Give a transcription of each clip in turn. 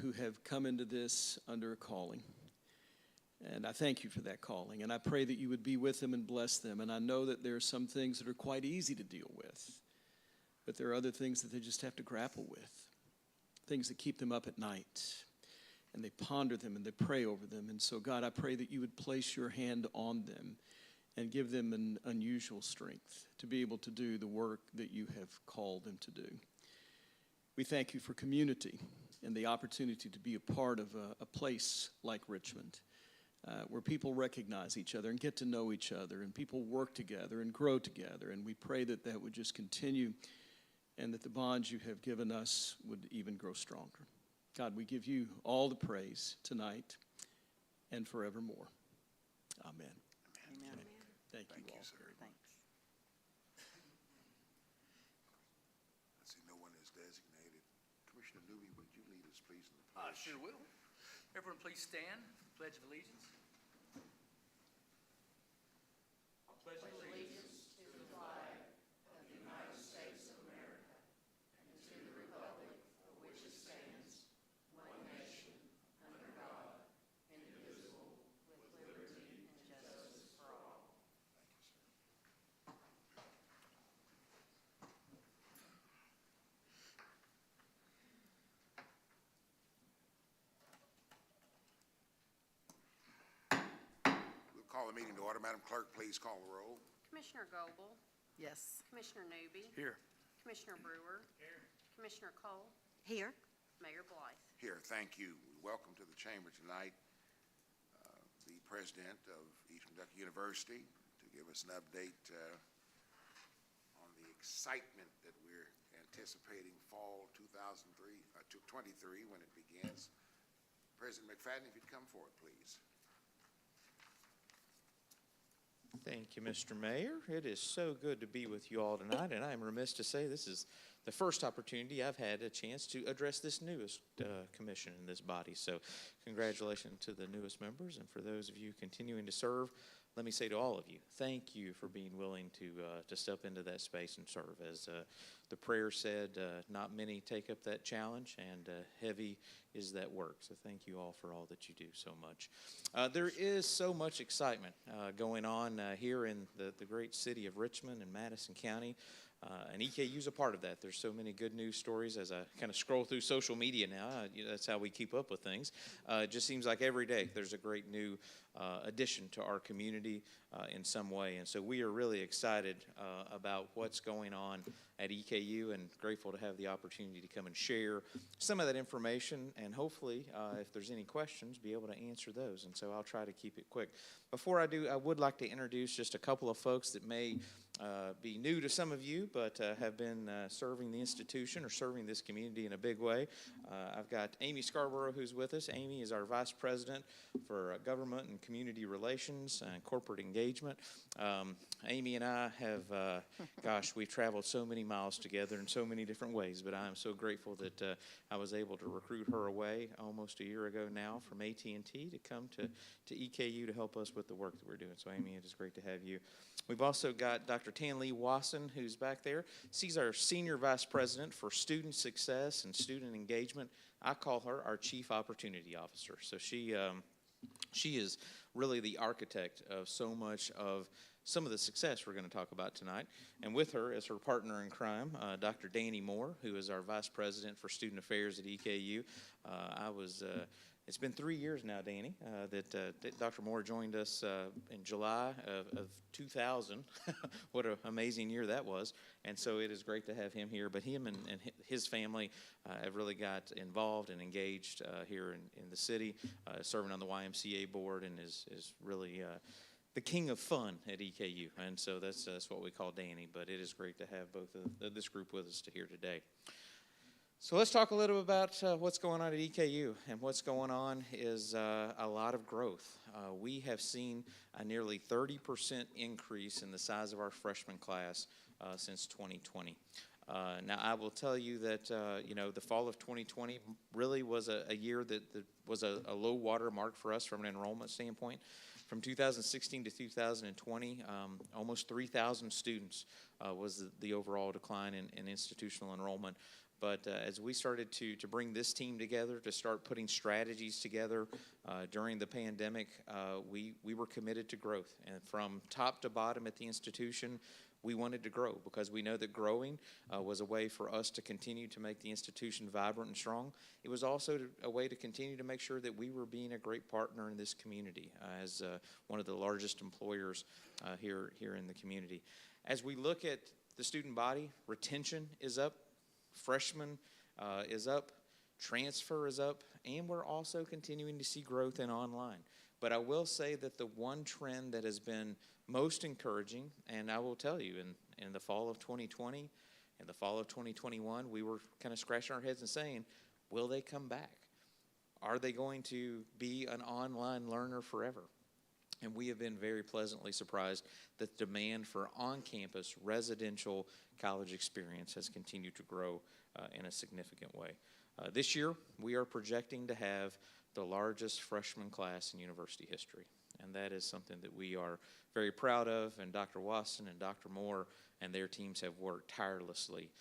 who have come into this under a calling. And I thank you for that calling. And I pray that you would be with them and bless them. And I know that there are some things that are quite easy to deal with, but there are other things that they just have to grapple with, things that keep them up at night. And they ponder them and they pray over them. And so, God, I pray that you would place your hand on them and give them an unusual strength to be able to do the work that you have called them to do. We thank you for community and the opportunity to be a part of a place like Richmond, where people recognize each other and get to know each other, and people work together and grow together. And we pray that that would just continue, and that the bonds you have given us would even grow stronger. God, we give you all the praise tonight and forevermore. Amen. Amen. Thank you all. Sir. Thanks. I see no one is designated. Commissioner Newby, would you lead us, please, in the pledge? I sure will. Everyone, please stand. Pledge of Allegiance. I pledge allegiance. Call the meeting to order. Madam Clerk, please call the roll. Commissioner Goebel. Yes. Commissioner Newby. Here. Commissioner Brewer. Here. Commissioner Cole. Here. Mayor Blythe. Here, thank you. We welcome to the chamber tonight the president of East Kentucky University to give us an update on the excitement that we're anticipating fall 2023 when it begins. President McFadden, if you'd come forward, please. Thank you, Mr. Mayor. It is so good to be with you all tonight, and I am remiss to say this is the first opportunity I've had a chance to address this newest commission in this body. So congratulations to the newest members, and for those of you continuing to serve, let me say to all of you, thank you for being willing to step into that space and serve. As the prayer said, not many take up that challenge, and heavy is that work. So thank you all for all that you do so much. There is so much excitement going on here in the great city of Richmond and Madison County. And EKU is a part of that. There's so many good news stories as I kind of scroll through social media now. That's how we keep up with things. It just seems like every day there's a great new addition to our community in some way. And so we are really excited about what's going on at EKU and grateful to have the opportunity to come and share some of that information and hopefully, if there's any questions, be able to answer those. And so I'll try to keep it quick. Before I do, I would like to introduce just a couple of folks that may be new to some of you, but have been serving the institution or serving this community in a big way. I've got Amy Scarborough who's with us. Amy is our Vice President for Government and Community Relations and Corporate Engagement. Amy and I have, we've traveled so many miles together in so many different ways, but I am so grateful that I was able to recruit her away almost a year ago now from AT&T to come to EKU to help us with the work that we're doing. So Amy, it is great to have you. We've also got Dr. Tanlee Wasson, who's back there. She's our Senior Vice President for Student Success and Student Engagement. I call her our Chief Opportunity Officer. So she is really the architect of so much of some of the success we're going to talk about tonight. And with her is her partner in crime, Dr. Danny Moore, who is our Vice President for Student Affairs at EKU. It's been 3 years now, Danny, that Dr. Moore joined us in July of 2000. What an amazing year that was. And so it is great to have him here. But him and his family have really got involved and engaged here in the city, serving on the YMCA board, and is really the king of fun at EKU. And so that's what we call Danny. But it is great to have both of this group with us here today. So let's talk a little bit about what's going on at EKU. And what's going on is a lot of growth. We have seen a nearly 30% increase in the size of our freshman class since 2020. Now, I will tell you that, the fall of 2020 really was a year that was a low water mark for us from an enrollment standpoint. From 2016 to 2020, almost 3,000 students was the overall decline in institutional enrollment. But as we started to bring this team together, to start putting strategies together during the pandemic, we were committed to growth. And from top to bottom at the institution, we wanted to grow because we know that growing was a way for us to continue to make the institution vibrant and strong. It was also a way to continue to make sure that we were being a great partner in this community as one of the largest employers here in the community. As we look at the student body, retention is up, freshman is up, transfer is up, and we're also continuing to see growth in online. But I will say that the one trend that has been most encouraging, and I will tell you, in the fall of 2020 and the fall of 2021, we were kind of scratching our heads and saying, will they come back? Are they going to be an online learner forever? And we have been very pleasantly surprised that the demand for on-campus residential college experience has continued to grow in a significant way. This year, we are projecting to have the largest freshman class in university history. And that is something that we are very proud of, and Dr. Wasson and Dr. Moore and their teams have worked tirelessly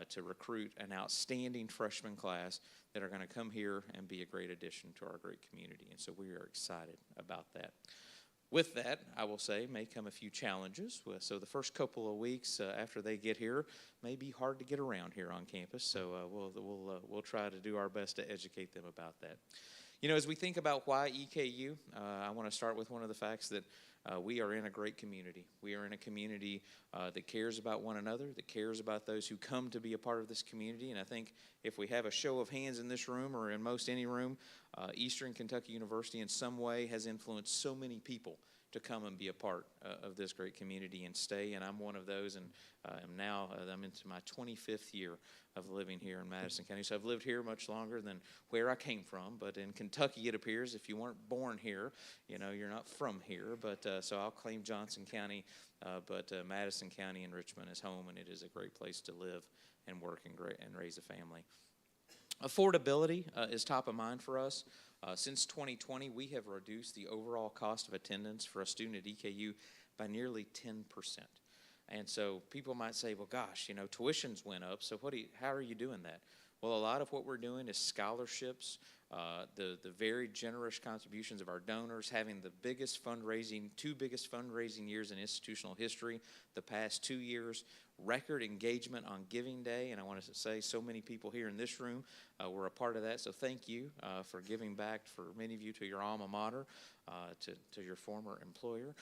to recruit an outstanding freshman class that are going to come here and be a great addition to our great community. And so we are excited about that. With that, I will say, may come a few challenges. So the first couple of weeks after they get here may be hard to get around here on campus. So we'll try to do our best to educate them about that. You know, as we think about why EKU, I want to start with one of the facts that we are in a great community. We are in a community that cares about one another, that cares about those who come to be a part of this community. And I think if we have a show of hands in this room or in most any room, Eastern Kentucky University in some way has influenced so many people to come and be a part of this great community and stay. And I'm one of those, and I'm into my 25th year of living here in Madison County. So I've lived here much longer than where I came from. But in Kentucky, it appears, if you weren't born here, you know, you're not from here. But so I'll claim Johnson County, but Madison County and Richmond is home, and it is a great place to live and work and raise a family. Affordability is top of mind for us. Since 2020, we have reduced the overall cost of attendance for a student at EKU by nearly 10%. And so people might say, well, gosh, you know, tuitions went up, so how are you doing that? Well, a lot of what we're doing is scholarships, the very generous contributions of our donors, having the two biggest fundraising years in institutional history the past 2 years, record engagement on Giving Day, and I want to say so many people here in this room were a part of that, so thank you for giving back, for many of you, to your alma mater, to your former employer,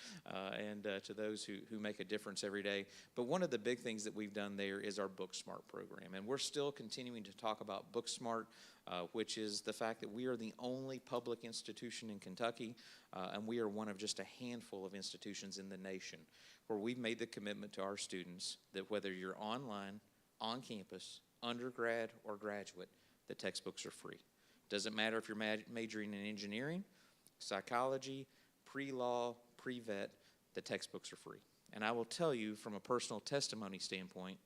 and to those who make a difference every day. But one of the big things that we've done there is our BookSmart program, and we're still continuing to talk about BookSmart, which is the fact that we are the only public institution in Kentucky, and we are one of just a handful of institutions in the nation where we've made the commitment to our students that whether you're online, on campus, undergrad, or graduate, the textbooks are free. Doesn't matter if you're majoring in engineering, psychology, pre-law, pre-vet, the textbooks are free. And I will tell you from a personal testimony standpoint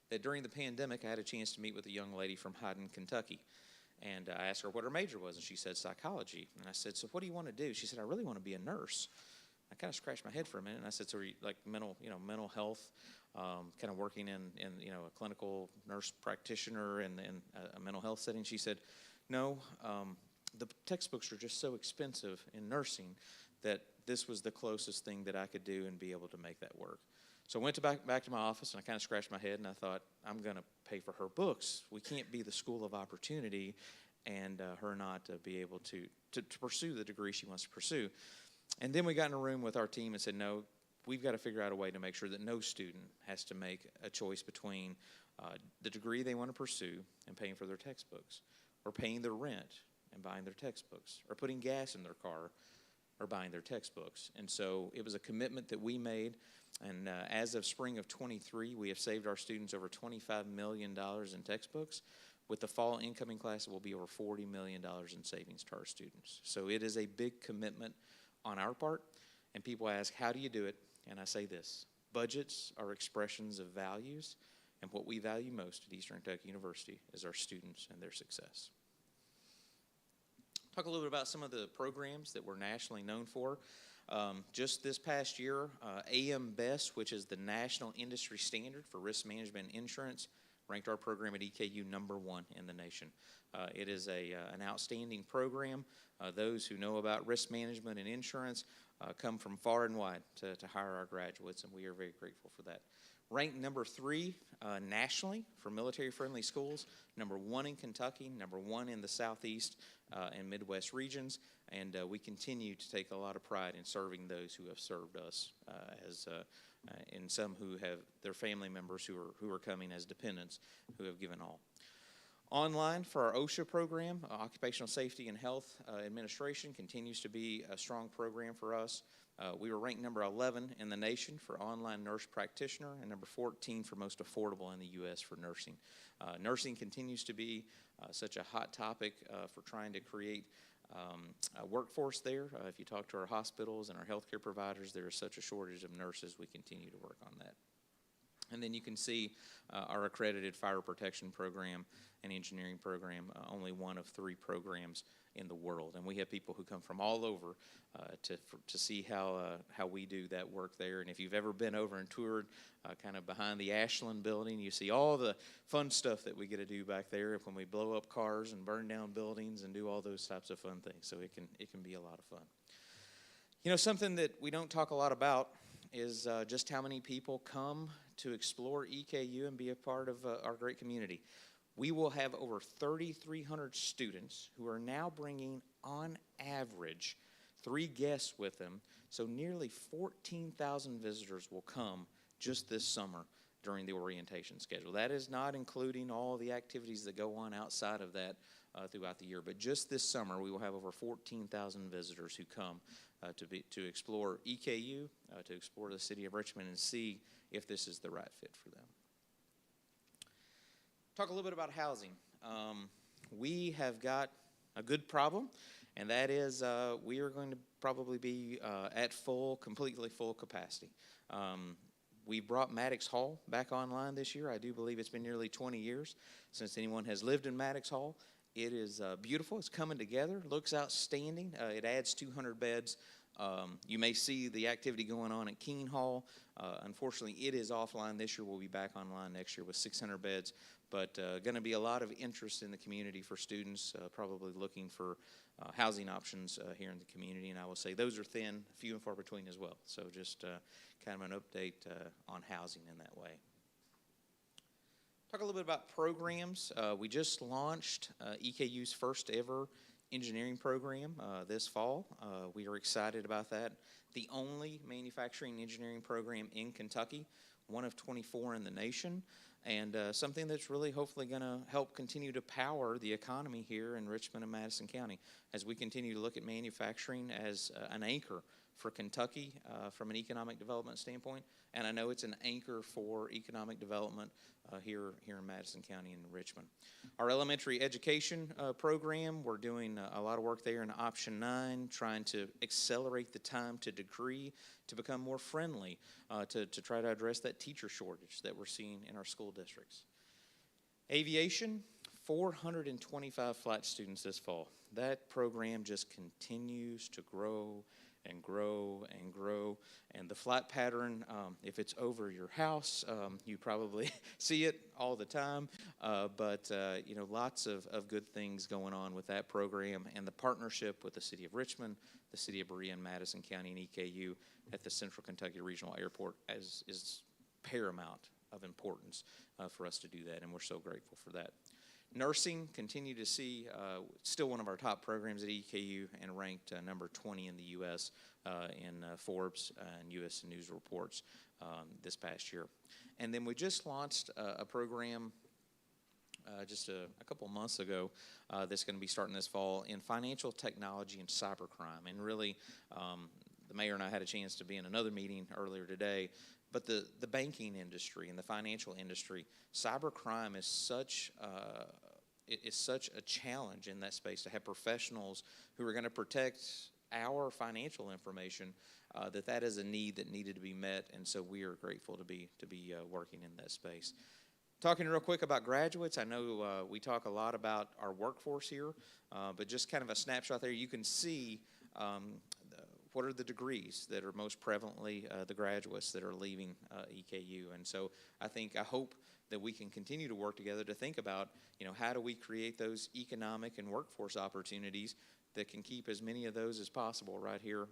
that during the pandemic, I had a chance to meet with a young lady from Hyden, Kentucky. And I asked her what her major was, and she said psychology. And I said, so what do you want to do? She said, I really want to be a nurse. I kind of scratched my head for a minute, and I said, so are you like mental health, kind of working in a clinical nurse practitioner in a mental health setting? She said, no, the textbooks are just so expensive in nursing that this was the closest thing that I could do and be able to make that work. So I went back to my office, and I kind of scratched my head, and I thought, I'm going to pay for her books. We can't be the school of opportunity and her not be able to pursue the degree she wants to pursue. And then we got in a room with our team and said, no, we've got to figure out a way to make sure that no student has to make a choice between the degree they want to pursue and paying for their textbooks, or paying their rent and buying their textbooks, or putting gas in their car or buying their textbooks. And so it was a commitment that we made. And as of spring of 23, we have saved our students over $25 million in textbooks. With the fall incoming class, it will be over $40 million in savings to our students. So it is a big commitment on our part. And people ask, how do you do it? And I say this: budgets are expressions of values, and what we value most at Eastern Kentucky University is our students and their success. Talk a little bit about some of the programs that we're nationally known for. Just this past year, AM Best, which is the national industry standard for risk management and insurance, ranked our program at EKU #1 in the nation. It is an outstanding program. Those who know about risk management and insurance come from far and wide to hire our graduates, and we are very grateful for that. Ranked #3 nationally for military-friendly schools, #1 in Kentucky, #1 in the Southeast and Midwest regions, and we continue to take a lot of pride in serving those who have served us, and some who have their family members who are coming as dependents who have given all. Online for our OSHA program, Occupational Safety and Health Administration, continues to be a strong program for us. We were ranked #11 in the nation for online nurse practitioner and #14 for most affordable in the U.S. for nursing. Nursing continues to be such a hot topic for trying to create a workforce there. If you talk to our hospitals and our healthcare providers, there is such a shortage of nurses. We continue to work on that. And then you can see our accredited fire protection program and engineering program, only one of 3 programs in the world. And we have people who come from all over to see how we do that work there. And if you've ever been over and toured kind of behind the Ashland building, you see all the fun stuff that we get to do back there when we blow up cars and burn down buildings and do all those types of fun things. So it can be a lot of fun. You know, something that we don't talk a lot about is just how many people come to explore EKU and be a part of our great community. We will have over 3,300 students who are now bringing, on average, 3 guests with them. So nearly 14,000 visitors will come just this summer during the orientation schedule. That is not including all the activities that go on outside of that throughout the year. But just this summer, we will have over 14,000 visitors who come to explore EKU, to explore the city of Richmond, and see if this is the right fit for them. Talk a little bit about housing. We have got a good problem, and that is we are going to probably be at completely full capacity. We brought Maddox Hall back online this year. I do believe it's been nearly 20 years since anyone has lived in Maddox Hall. It is beautiful. It's coming together. Looks outstanding. It adds 200 beds. You may see the activity going on at Keene Hall. Unfortunately, it is offline this year. We'll be back online next year with 600 beds. But going to be a lot of interest in the community for students, probably looking for housing options here in the community. And I will say those are thin, few and far between as well. So just kind of an update on housing in that way. Talk a little bit about programs. We just launched EKU's first ever engineering program this fall. We are excited about that. The only manufacturing engineering program in Kentucky, one of 24 in the nation, and something that's really hopefully going to help continue to power the economy here in Richmond and Madison County as we continue to look at manufacturing as an anchor for Kentucky from an economic development standpoint. And I know it's an anchor for economic development here in Madison County and Richmond. Our elementary education program, we're doing a lot of work there in Option 9, trying to accelerate the time to degree to become more friendly to try to address that teacher shortage that we're seeing in our school districts. Aviation, 425 flight students this fall. That program just continues to grow and grow and grow. And the flight pattern, if it's over your house, you probably see it all the time. But lots of good things going on with that program, and the partnership with the City of Richmond, the City of Berea, and Madison County and EKU at the Central Kentucky Regional Airport is paramount of importance for us to do that, and we're so grateful for that. Nursing, continue to see, still one of our top programs at EKU, and ranked number 20 in the U.S. In Forbes and U.S. News Reports this past year. And then we just launched a program just a couple months ago that's going to be starting this fall in financial technology and cybercrime. And really, the mayor and I had a chance to be in another meeting earlier today. But the banking industry and the financial industry, cybercrime is such a challenge in that space to have professionals who are going to protect our financial information. That is a need that needed to be met, and so we are grateful to be working in that space. Talking real quick about graduates, I know we talk a lot about our workforce here, but just kind of a snapshot there. You can see what are the degrees that are most prevalently the graduates that are leaving EKU. And so I hope that we can continue to work together to think about, how do we create those economic and workforce opportunities that can keep as many of those as possible right here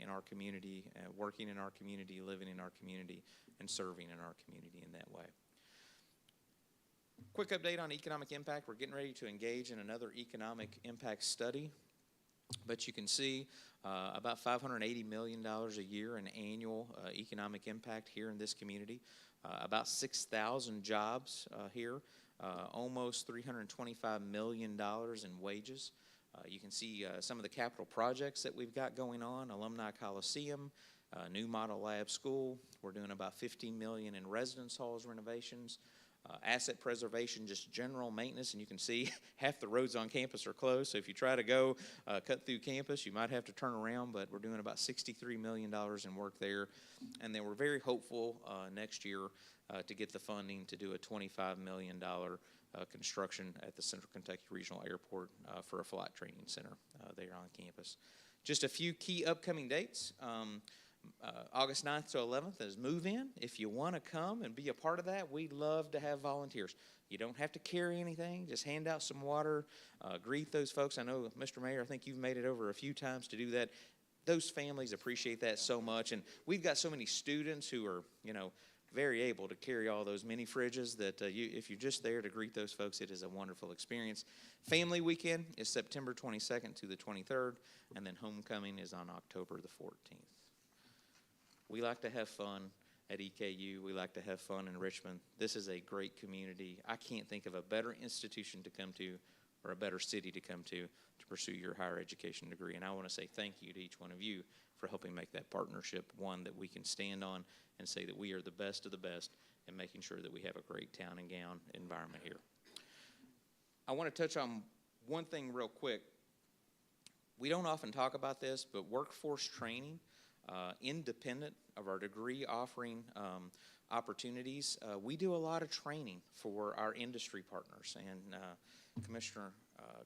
in our community, working in our community, living in our community, and serving in our community in that way. Quick update on economic impact. We're getting ready to engage in another economic impact study. But you can see about $580 million a year in annual economic impact here in this community. About 6,000 jobs here, almost $325 million in wages. You can see some of the capital projects that we've got going on: Alumni Coliseum, new model lab school. We're doing about $15 million in residence halls renovations. Asset preservation, just general maintenance, and you can see half the roads on campus are closed, so if you try to go cut through campus, you might have to turn around, but we're doing about $63 million in work there. And then we're very hopeful next year to get the funding to do a $25 million construction at the Central Kentucky Regional Airport for a flight training center there on campus. Just a few key upcoming dates. August 9th to 11th is move-in. If you want to come and be a part of that, we'd love to have volunteers. You don't have to carry anything. Just hand out some water, greet those folks. I know, Mr. Mayor, I think you've made it over a few times to do that. Those families appreciate that so much, and we've got so many students who are, very able to carry all those mini fridges that if you're just there to greet those folks, it is a wonderful experience. Family weekend is September 22nd to the 23rd, and then homecoming is on October the 14th. We like to have fun at EKU. We like to have fun in Richmond. This is a great community. I can't think of a better institution to come to or a better city to come to pursue your higher education degree. And I want to say thank you to each one of you for helping make that partnership one that we can stand on and say that we are the best of the best and making sure that we have a great town and gown environment here. I want to touch on one thing real quick. We don't often talk about this, but workforce training, independent of our degree offering opportunities, we do a lot of training for our industry partners, and Commissioner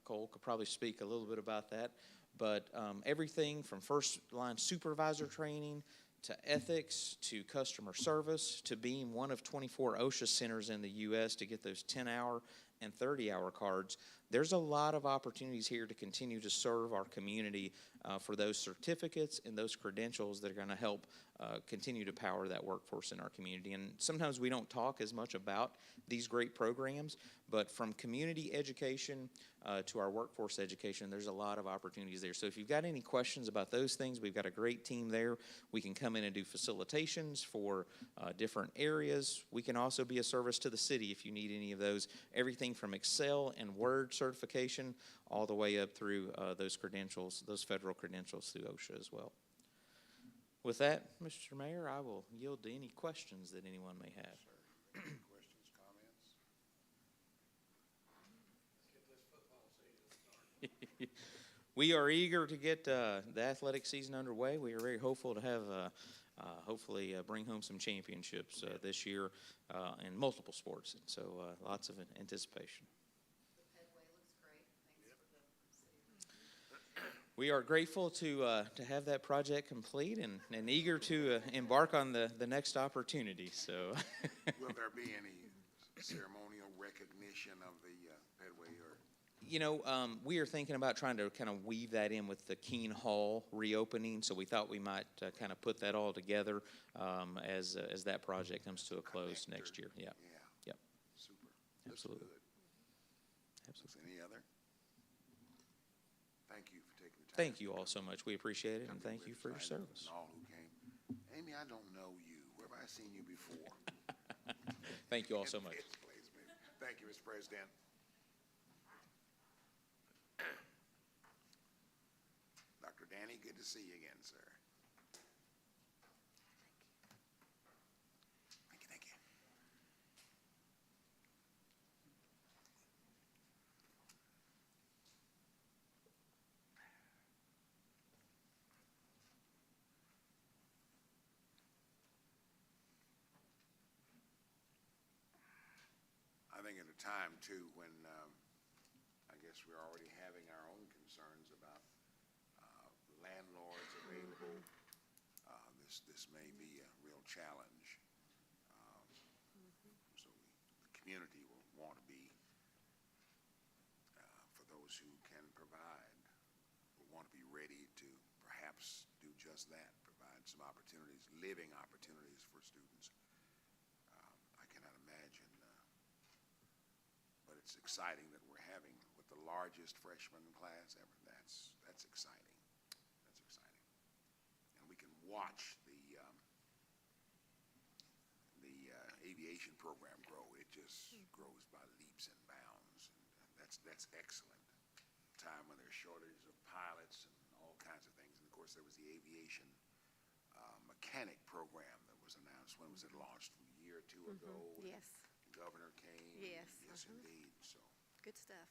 Cole could probably speak a little bit about that, but everything from first line supervisor training to ethics to customer service to being one of 24 OSHA centers in the U.S. to get those 10-hour and 30-hour cards. There's a lot of opportunities here to continue to serve our community for those certificates and those credentials that are going to help continue to power that workforce in our community. And sometimes we don't talk as much about these great programs, but from community education to our workforce education, there's a lot of opportunities there. So if you've got any questions about those things, we've got a great team there. We can come in and do facilitations for different areas. We can also be a service to the city if you need any of those. Everything from Excel and Word certification all the way up through those credentials, those federal credentials through OSHA as well. With that, Mr. Mayor, I will yield to any questions that anyone may have. Any questions, comments? We are eager to get the athletic season underway. We are very hopeful to have, hopefully, bring home some championships this year in multiple sports. And so lots of anticipation. The headway looks great. Thanks for the city. We are grateful to have that project complete and eager to embark on the next opportunity. So, Will there be any ceremonial recognition of the Pedway? Or we are thinking about trying to kind of weave that in with the Keene Hall reopening. So we thought we might kind of put that all together as that project comes to a close next year. Yeah. Yep. Super. That's Absolutely. good. Absolutely. Any other? Thank you for taking the time. Thank you all so much. We appreciate it, and Come thank you with for your us, service. and all who came. Amy, I don't know you. Where have I seen you before? Thank you all so much. Yes, please, ma'am. Thank you, Mr. President. Dr. Danny, good to see you again, sir. Thank you, thank you. I think at a time, too, when I guess we're already having our own concerns about landlords available this may be a real challenge. So the community will want to be, for those who can provide, will want to be ready to perhaps do just that, provide some opportunities, living opportunities for students. I cannot imagine, but it's exciting that we're having with the largest freshman class ever. That's exciting. That's exciting. And we can watch the aviation program grow. It just grows by leaps and bounds. And that's excellent. Time when there's shortage of pilots and all kinds of things. And of course, there was the aviation mechanic program that was announced. When was it launched? A year or two ago? Yes, The governor came. Yes, Yes, indeed. So good stuff.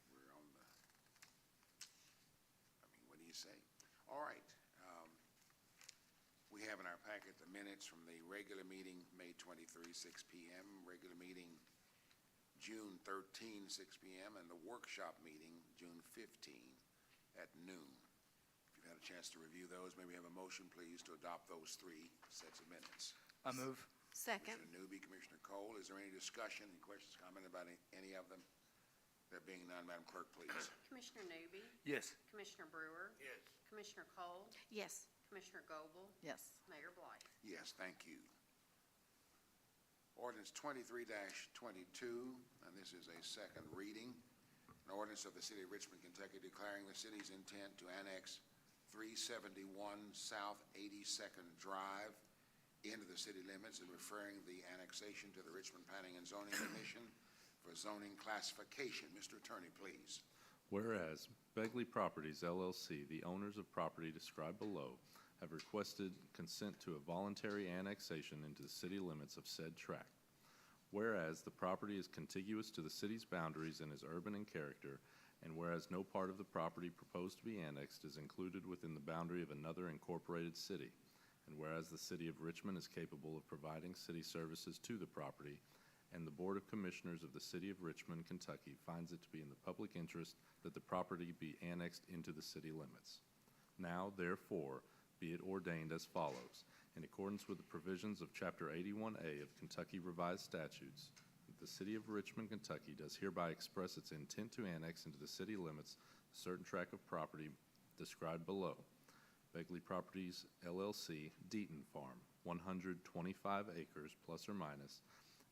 we're on the, what do you say? All right. We have in our packet the minutes from the regular meeting, May 23, 6 p.m., regular meeting, June 13, 6 p.m., and the workshop meeting, June 15 at noon. If you've had a chance to review those, may we have a motion, please, to adopt those three sets of minutes? I move. Second. Commissioner Newby, Commissioner Cole, is there any discussion, any questions, comment about any of them? There being none, Madam Clerk, please. Commissioner Newby, Yes. Commissioner Brewer. Yes. Commissioner Cole, Yes. Commissioner Goble, Yes. Mayor Blythe. Yes, thank you. Ordinance 23-22, and this is a second reading. An ordinance of the City of Richmond, Kentucky, declaring the city's intent to annex 371 South 82nd Drive into the city limits and referring the annexation to the Richmond Planning and Zoning Commission for zoning classification. Mr. Attorney, please. Whereas Begley Properties LLC, the owners of property described below, have requested consent to a voluntary annexation into the city limits of said tract. Whereas the property is contiguous to the city's boundaries and is urban in character, and whereas no part of the property proposed to be annexed is included within the boundary of another incorporated city, and whereas the City of Richmond is capable of providing city services to the property, and the Board of Commissioners of the City of Richmond, Kentucky finds it to be in the public interest that the property be annexed into the city limits. Now, therefore, be it ordained as follows. In accordance with the provisions of Chapter 81A of Kentucky Revised Statutes, the City of Richmond, Kentucky does hereby express its intent to annex into the city limits a certain tract of property described below. Begley Properties LLC, Deaton Farm, 125 acres plus or minus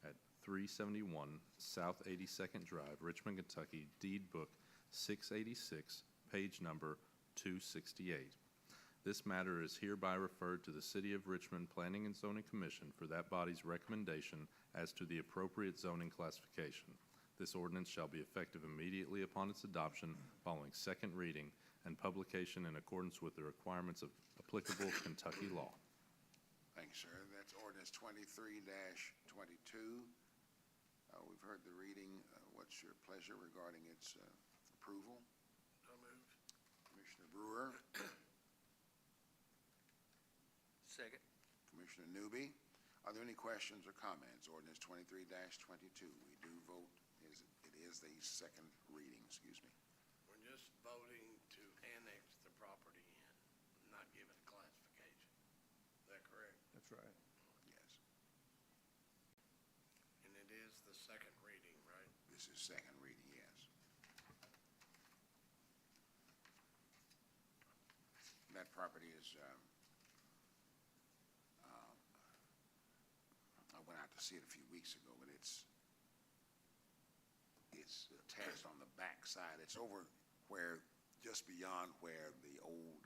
at 371 South 82nd Drive, Richmond, Kentucky, Deed Book 686, page number 268. This matter is hereby referred to the City of Richmond Planning and Zoning Commission for that body's recommendation as to the appropriate zoning classification. This ordinance shall be effective immediately upon its adoption following second reading and publication in accordance with the requirements of applicable Kentucky law. Thanks, sir. That's ordinance 23-22. We've heard the reading. What's your pleasure regarding its approval? So moved. Commissioner Brewer, Second. Commissioner Newby. Are there any questions or comments? Ordinance 23-22. We do vote. It is the second reading, excuse me. We're just voting to annex the property in, not give it a classification. Is that correct? That's right. Yes, And it is the second reading, right? this is second reading, yes. That property is, I went out to see it a few weeks ago, but it's attached on the back side. It's over where, just beyond where the old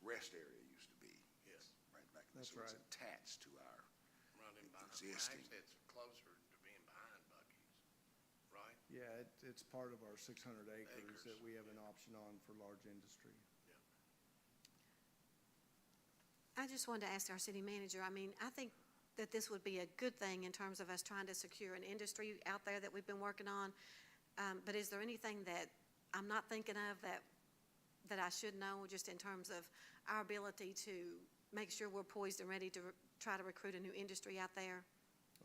rest area used to be. Yes. Right back there. That's So it's right. attached to our, Running behind. Existing. Actually, it's closer to being behind Buc-ee's, right? Yeah, it's part of our 600 acres Acres, that we have an option on for large industry. I just wanted to ask our city manager, I mean, I think that this would be a good thing in terms of us trying to secure an industry out there that we've been working on. But is there anything that I'm not thinking of that I should know, just in terms of our ability to make sure we're poised and ready to try to recruit a new industry out there?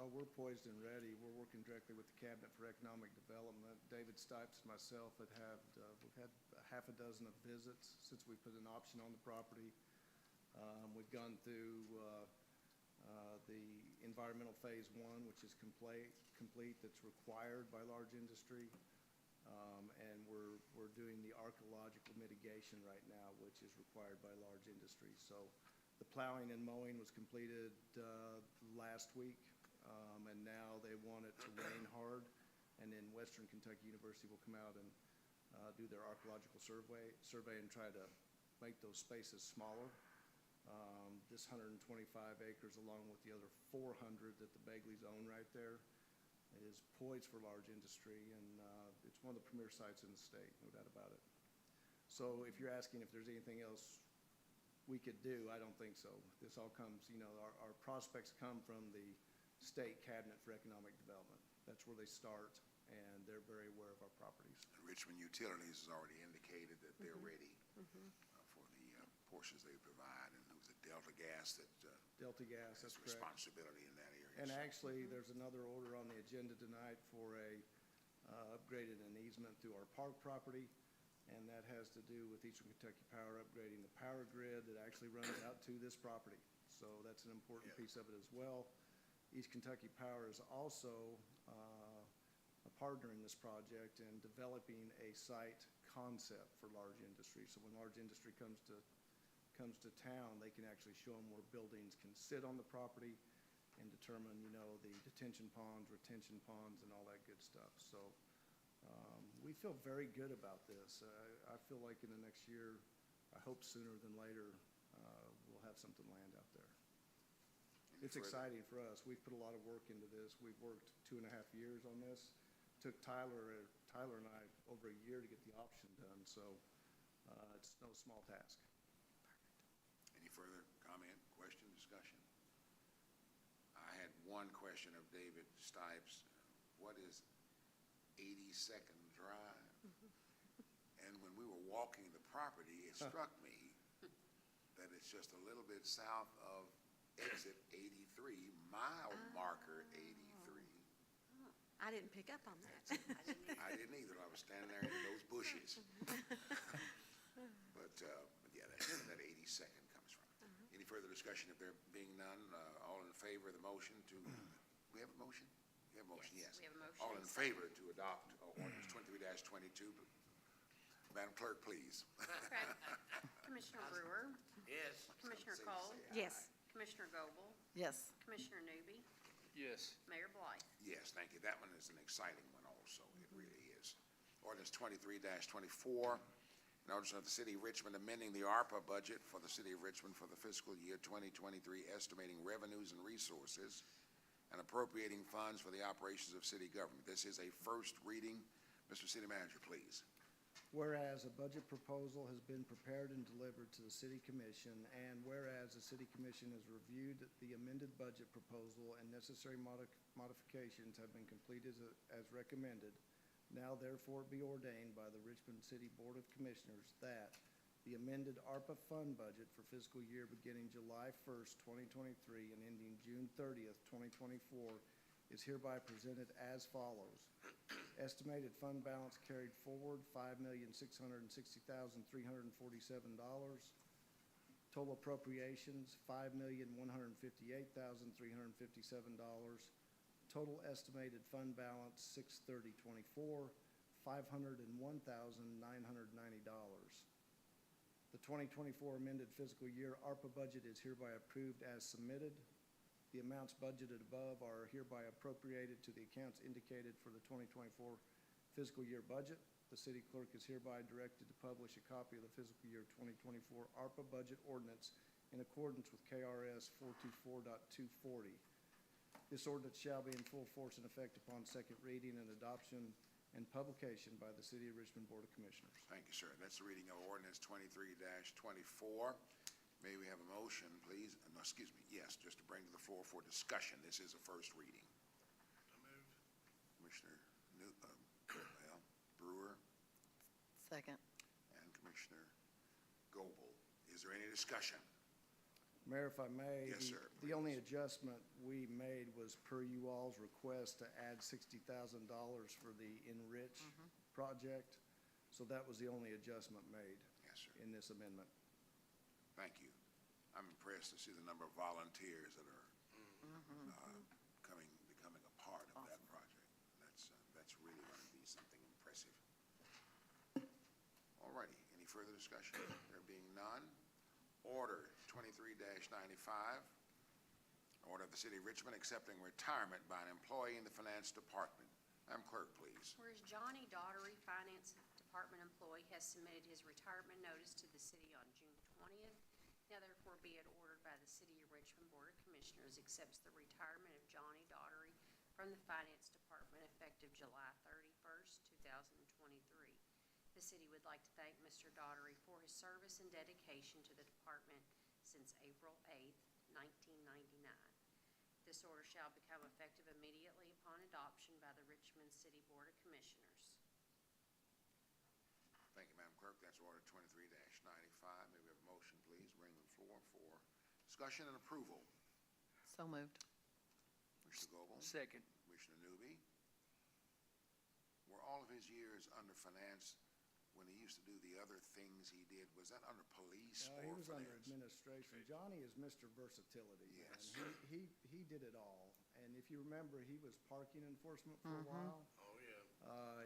We're poised and ready. We're working directly with the Cabinet for Economic Development. David Stipes and myself we've had a half a dozen of visits since we put an option on the property. We've gone through the environmental phase 1, which is complete, that's required by large industry. And we're doing the archaeological mitigation right now, which is required by large industry. So the plowing and mowing was completed last week, and now they want it to rain hard. And then Western Kentucky University will come out and do their archaeological survey and try to make those spaces smaller. This 125 acres, along with the other 400 that the Begleys own right there, is poised for large industry, and it's one of the premier sites in the state, no doubt about it. So if you're asking if there's anything else we could do, I don't think so. This all comes, our prospects come from the State Cabinet for Economic Development. That's where they start, and they're very aware of our properties. Richmond Utilities has already indicated that they're ready for the portions they provide, and it was a Delta Gas that Delta Gas, has that's correct. responsibility in that area. And So- actually, there's another order on the agenda tonight for a upgraded an easement through our park property, and that has to do with Eastern Kentucky Power upgrading the power grid that actually runs out to this property. So that's an important piece of it as well. East Kentucky Power is also a partner in this project in developing a site concept for large industry. So when large industry comes to town, they can actually show them where buildings can sit on the property and determine, the detention ponds, retention ponds, and all that good stuff. So we feel very good about this. I feel like in the next year, I hope sooner than later, we'll have something land out there. Any It's further- exciting for us. We've put a lot of work into this. We've worked 2.5 years on this. Took Tyler and I over a year to get the option done, so it's no small task. Any further comment, question, discussion? I had one question of David Stipes. What is 82nd Drive? And when we were walking the property, it struck me that it's just a little bit south of exit 83, mile marker 83. I didn't pick up on that. I didn't either. I was standing there in those bushes. But yeah, that's where that 82nd comes from. Any further discussion? If there being none, all in favor of the motion to, we have a motion? We have a motion, yes. We have a motion All and in a second. favor to adopt ordinance 23-22. Madam Clerk, please. Okay. Commissioner Brewer, Yes. Commissioner Cole, Yes. Commissioner Goble, Yes. Commissioner Newby, Yes. Mayor Blythe. Yes, thank you. That one is an exciting one also. It really is. Ordinance 23-24, an ordinance of the City of Richmond amending the ARPA budget for the City of Richmond for the fiscal year 2023, estimating revenues and resources and appropriating funds for the operations of city government. This is a first reading. Mr. City Manager, please. Whereas a budget proposal has been prepared and delivered to the City Commission, and whereas the City Commission has reviewed the amended budget proposal and necessary modifications have been completed as recommended, now therefore be ordained by the Richmond City Board of Commissioners that the amended ARPA fund budget for fiscal year beginning July 1st, 2023 and ending June 30th, 2024 is hereby presented as follows. Estimated fund balance carried forward, $5,660,347. Total appropriations, $5,158,357. Total estimated fund balance, $630.24, $501,990. The 2024 amended fiscal year ARPA budget is hereby approved as submitted. The amounts budgeted above are hereby appropriated to the accounts indicated for the 2024 fiscal year budget. The city clerk is hereby directed to publish a copy of the fiscal year 2024 ARPA budget ordinance in accordance with KRS 424.240. This ordinance shall be in full force and effect upon second reading and adoption and publication by the City of Richmond Board of Commissioners. Thank you, sir. That's the reading of ordinance 23-24. May we have a motion, please? No, excuse me, yes, just to bring to the floor for discussion. This is a first reading. So moved. Commissioner Brewer Second. and Commissioner Goble. Is there any discussion? Mayor, if I may. Yes, sir, The only please. adjustment we made was per you all's request to add $60,000 for the Enrich project. So that was the only adjustment made Yes, sir. in this amendment. Thank you. I'm impressed to see the number of volunteers that are becoming a part of that project. That's really going to be something impressive. All righty, any further discussion? There being none, order 23-95, order of the City of Richmond accepting retirement by an employee in the Finance Department. Madam Clerk, please. Whereas Johnny Daughtery, Finance Department employee, has submitted his retirement notice to the city on June 20th. Now therefore be it ordered by the City of Richmond Board of Commissioners accepts the retirement of Johnny Daughtery from the Finance Department effective July 31st, 2023. The city would like to thank Mr. Daughtery for his service and dedication to the department since April 8th, 1999. This order shall become effective immediately upon adoption by the Richmond City Board of Commissioners. Thank you, Madam Clerk. That's order 23-95. May we have a motion, please? Bring to the floor for discussion and approval. So moved. Commissioner Goble? Second. Commissioner Newby? Were all of his years under finance, when he used to do the other things he did, was that under police He or was under finance? administration. Johnny is Mr. Versatility, man. Yes. He did it all. And if you remember, he was parking enforcement for a while. Oh, yeah.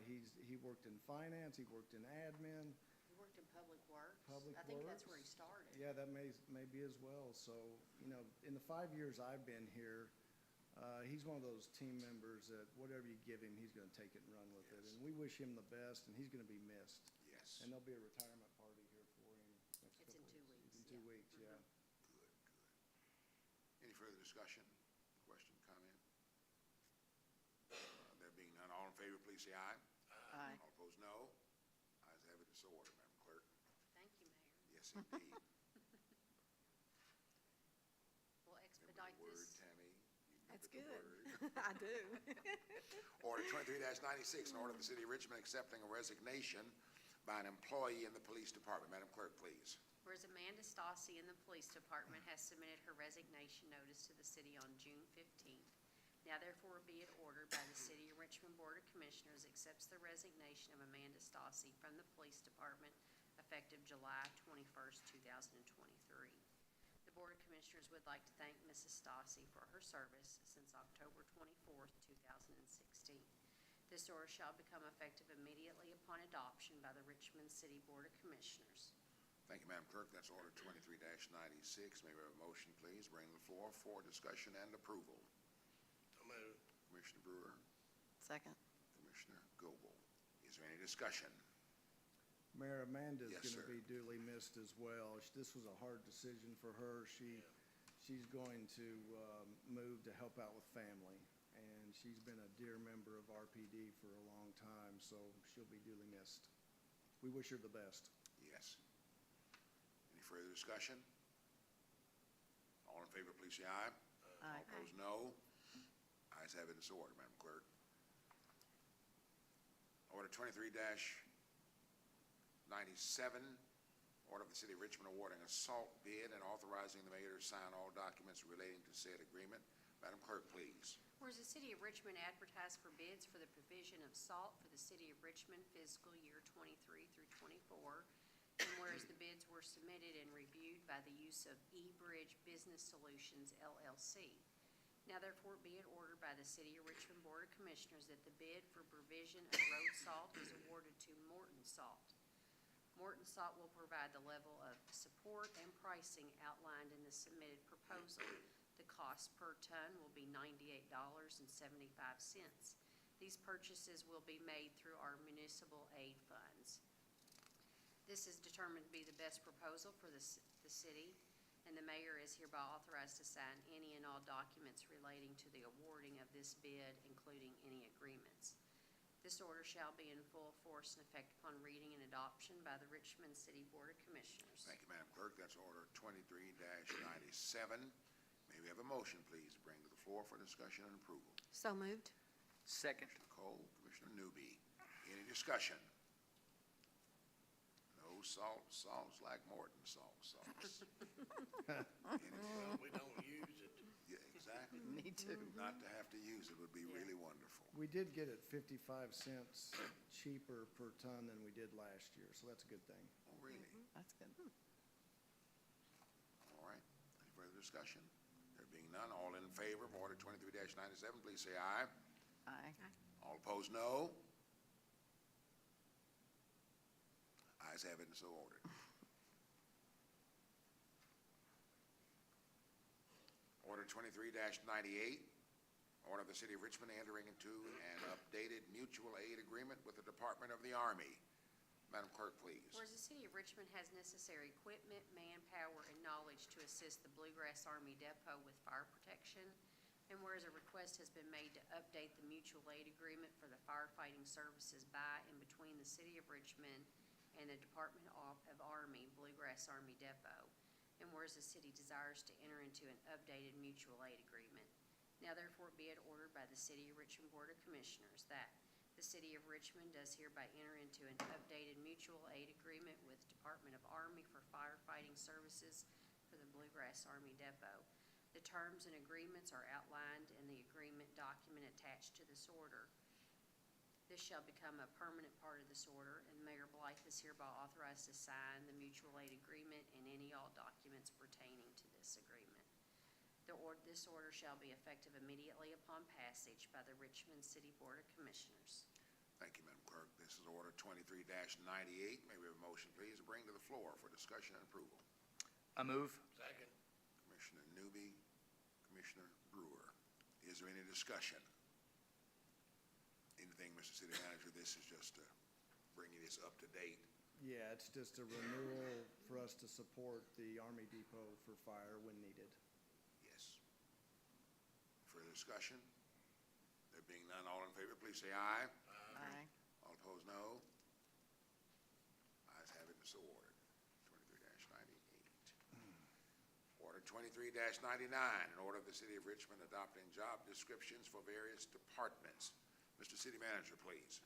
He worked in finance, he worked in admin. He worked in Public Works. Public I think that's where he Works. started. Yeah, that may be as well. So, in the 5 years I've been here, he's one of those team members that whatever you give him, he's gonna take it and run with it. Yes. And we wish him the best, and he's gonna be missed. Yes. And there'll be a retirement party here for him next It's couple in 2 weeks. weeks, In 2 yeah. weeks, yeah. Good, good. Any further discussion, question, comment? There being none, all in favor, please say aye. Aye. All opposed, no. Ayes have it, so ordered, Madam Clerk. Thank you, Mayor. Yes, indeed. We'll Remember expedite the word, this. Tammy? You That's remember the good. word. I do. Order 23-96, an order of the City of Richmond accepting a resignation by an employee in the Police Department. Madam Clerk, please. Whereas Amanda Stassi in the Police Department has submitted her resignation notice to the city on June 15th. Now therefore be it ordered by the City of Richmond Board of Commissioners accepts the resignation of Amanda Stassi from the Police Department effective July 21st, 2023. The Board of Commissioners would like to thank Mrs. Stassi for her service since October 24th, 2016. This order shall become effective immediately upon adoption by the Richmond City Board of Commissioners. Thank you, Madam Clerk. That's order 23-96. May we have a motion, please? Bring to the floor for discussion and approval. So moved. Commissioner Brewer, Second. Commissioner Goble. Is there any discussion? Mayor, Amanda's Yes, gonna sir. be duly missed as well. This was a hard decision for her. She's going to move to help out with family, and she's been a dear member of RPD for a long time, so she'll be duly missed. We wish her the best. Yes. Any further discussion? All in favor, please say aye. Aye. All opposed, no. Ayes have it, it's ordered, Madam Clerk. Order 23-97, order of the City of Richmond awarding a salt bid and authorizing the mayor to sign all documents relating to said agreement. Madam Clerk, please. Whereas the City of Richmond advertised for bids for the provision of salt for the City of Richmond fiscal year 23 through 24, and whereas the bids were submitted and reviewed by the use of eBridge Business Solutions LLC. Now therefore be it ordered by the City of Richmond Board of Commissioners that the bid for provision of road salt is awarded to Morton Salt. Morton Salt will provide the level of support and pricing outlined in the submitted proposal. The cost per ton will be $98.75. These purchases will be made through our municipal aid funds. This is determined to be the best proposal for the city, and the mayor is hereby authorized to sign any and all documents relating to the awarding of this bid, including any agreements. This order shall be in full force and effect upon reading and adoption by the Richmond City Board of Commissioners. Thank you, Madam Clerk. That's order 23-97. May we have a motion, please, to bring to the floor for discussion and approval? So moved. Second. Commissioner Cole, Commissioner Newby. Any discussion? No salt, salt's like Morton salt sauce. Any too. Not to have to use it would be really wonderful. We did get it 55 cents cheaper per ton than we did last year, so that's a good thing. Oh, really? That's good. All right. Any further discussion? There being none, all in favor of Order 23-97, please say aye. Aye. All opposed, no. Ayes have it and so ordered. Order 23-98, order of the City of Richmond entering into an updated mutual aid agreement with the Department of the Army. Madam Clerk, please. Whereas the City of Richmond has necessary equipment, manpower, and knowledge to assist the Bluegrass Army Depot with fire protection, and whereas a request has been made to update the mutual aid agreement for the firefighting services by and between the City of Richmond and the Department of Army Bluegrass Army Depot, and whereas the city desires to enter into an updated mutual aid agreement. Now therefore be it ordered by the City of Richmond Board of Commissioners that the City of Richmond does hereby enter into an updated mutual aid agreement with Department of Army for firefighting services for the Bluegrass Army Depot. The terms and agreements are outlined in the agreement document attached to this order. This shall become a permanent part of this order, and Mayor Blythe is hereby authorized to sign the mutual aid agreement and any all documents pertaining to this agreement. This order shall be effective immediately upon passage by the Richmond City Board of Commissioners. Thank you, Madam Clerk. This is Order 23-98. May we have a motion, please, to bring to the floor for discussion and approval? I move. Second. Commissioner Newby, Commissioner Brewer. Is there any discussion? Anything, Mr. City Manager, this is just bringing this up to date. Yeah, it's just a renewal for us to support the Army Depot for fire when needed. Yes. Further discussion? There being none, all in favor, please say aye. Aye. All opposed, no. Ayes have it and so ordered. 23-98. Order 23-99, an order of the City of Richmond adopting job descriptions for various departments. Mr. City Manager, please.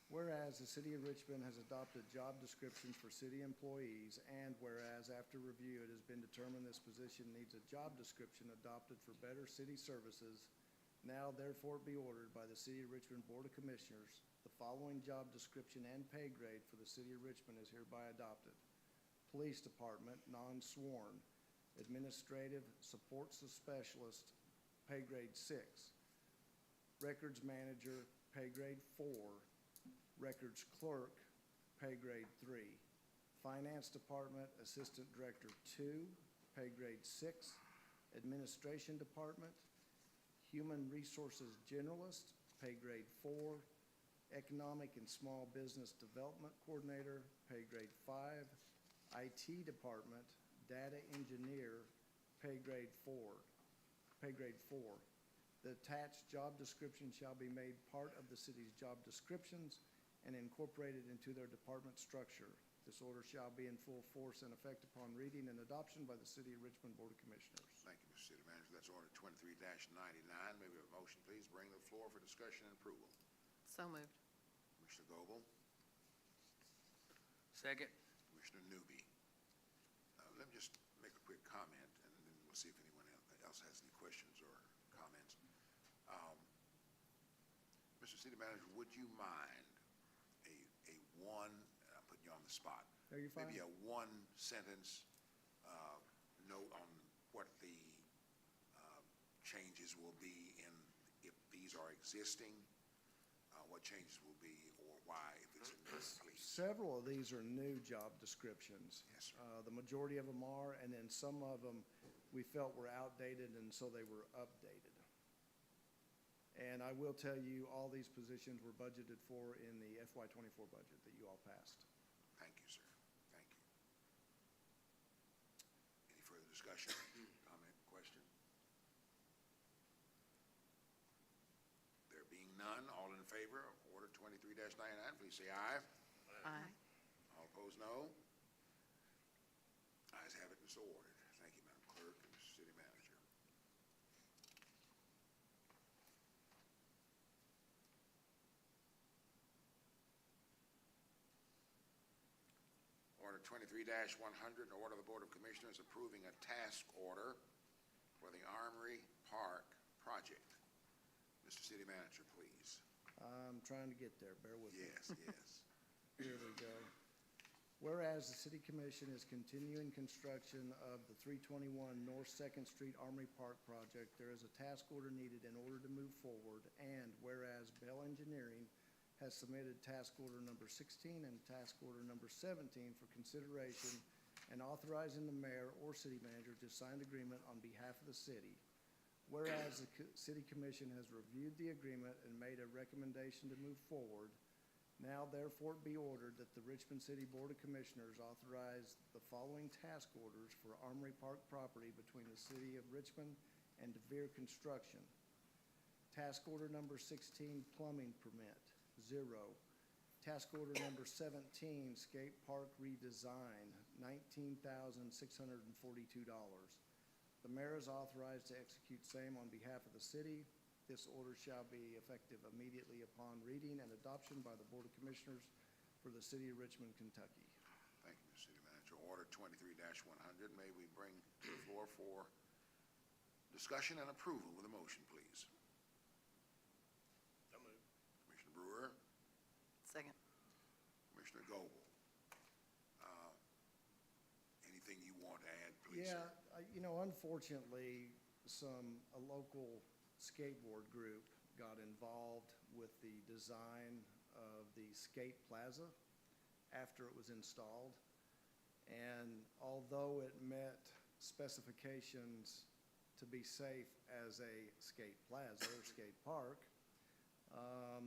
Whereas the City of Richmond has adopted job descriptions for city employees, and whereas after review it has been determined this position needs a job description adopted for better city services, now therefore be ordered by the City of Richmond Board of Commissioners, the following job description and pay grade for the City of Richmond is hereby adopted. Police Department, non-sworn, Administrative Support Specialist, pay grade 6. Records Manager, pay grade 4. Records Clerk, pay grade 3. Finance Department, Assistant Director 2, pay grade 6. Administration Department, Human Resources Generalist, pay grade 4. Economic and Small Business Development Coordinator, pay grade 5. IT Department, Data Engineer, pay grade 4. Pay grade 4. The attached job description shall be made part of the city's job descriptions and incorporated into their department structure. This order shall be in full force and effect upon reading and adoption by the City of Richmond Board of Commissioners. Thank you, Mr. City Manager. That's Order 23-99. May we have a motion, please, bring to the floor for discussion and approval? So moved. Commissioner Goble, Second. Commissioner Newby. Let me just make a quick comment, and then we'll see if anyone else has any questions or comments. Mr. City Manager, would you mind a one, I'm putting you on the spot. Are you fine? Maybe a one-sentence note on what the changes will be in, if these are existing, what changes will be, or why, if it's in this, please. Several of these are new job descriptions. Yes, sir. The majority of them are, and then some of them we felt were outdated, and so they were updated. And I will tell you, all these positions were budgeted for in the FY24 budget that you all passed. Thank you, sir. Thank you. Any further discussion, comment, question? There being none, all in favor of Order 23-99, please say aye. Aye. All opposed, no. Ayes have it and so ordered. Thank you, Madam Clerk and Mr. City Manager. Order 23-100, an order of the Board of Commissioners approving a task order for the Armory Park project. Mr. City Manager, please. I'm trying to get there, bear with me. Yes, yes. Here we go. Whereas the City Commission is continuing construction of the 321 North Second Street Armory Park project, there is a task order needed in order to move forward. And whereas Bell Engineering has submitted task order number 16 and task order number 17 for consideration and authorizing the mayor or city manager to sign the agreement on behalf of the city. Whereas the City Commission has reviewed the agreement and made a recommendation to move forward, now therefore be ordered that the Richmond City Board of Commissioners authorize the following task orders for Armory Park property between the City of Richmond and DeVere Construction. Task order number 16, plumbing permit, 0. Task order number 17, skate park redesign, $19,642. The mayor is authorized to execute same on behalf of the city. This order shall be effective immediately upon reading and adoption by the Board of Commissioners for the City of Richmond, Kentucky. Thank you, Mr. City Manager. Order 23-100, may we bring to the floor for discussion and approval with a motion, please. So moved. Commissioner Brewer, Second. Commissioner Goble. Anything you want to add, please, sir? Yeah, unfortunately, a local skateboard group got involved with the design of the skate plaza after it was installed. And although it met specifications to be safe as a skate plaza or skate park,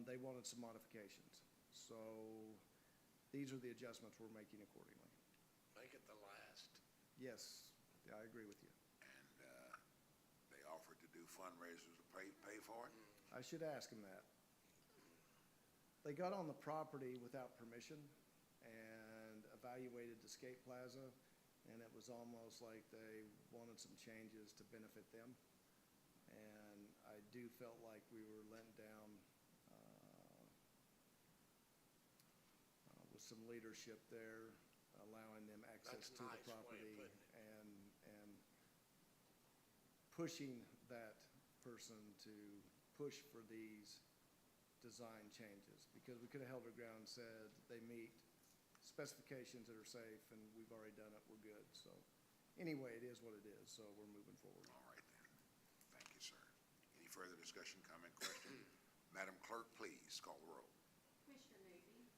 they wanted some modifications. So these are the adjustments we're making accordingly. Make it the last. Yes, I agree with you. And they offered to do fundraisers to pay for it? I should ask them that. They got on the property without permission and evaluated the skate plaza, and it was almost like they wanted some changes to benefit them. And I do felt like we were letting down with some leadership there, allowing them access That's to a the nice way of property putting it. and pushing that person to push for these design changes, because we could have held our ground and said they meet specifications that are safe and we've already done it, we're good. So anyway, it is what it is, so we're moving forward. All right then. Thank you, sir. Any further discussion, comment, question? Madam Clerk, please call the roll. Commissioner Newby,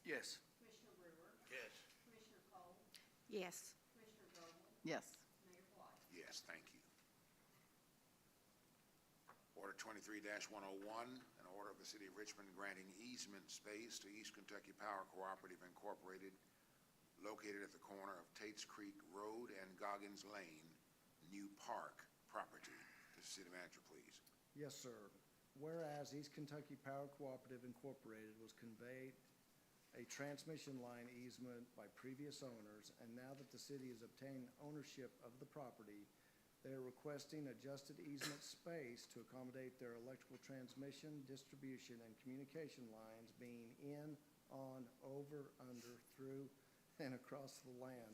Yes. Commissioner Brewer, Yes. Commissioner Cole, Yes. Commissioner Goble, Yes. Mayor White. Yes, thank you. Order 23-101, an order of the City of Richmond granting easement space to East Kentucky Power Cooperative Incorporated, located at the corner of Tates Creek Road and Goggins Lane, New Park property. The City Manager, please. Yes, sir. Whereas East Kentucky Power Cooperative Incorporated was conveyed a transmission line easement by previous owners, and now that the city has obtained ownership of the property, they are requesting adjusted easement space to accommodate their electrical transmission, distribution, and communication lines being in, on, over, under, through, and across the land.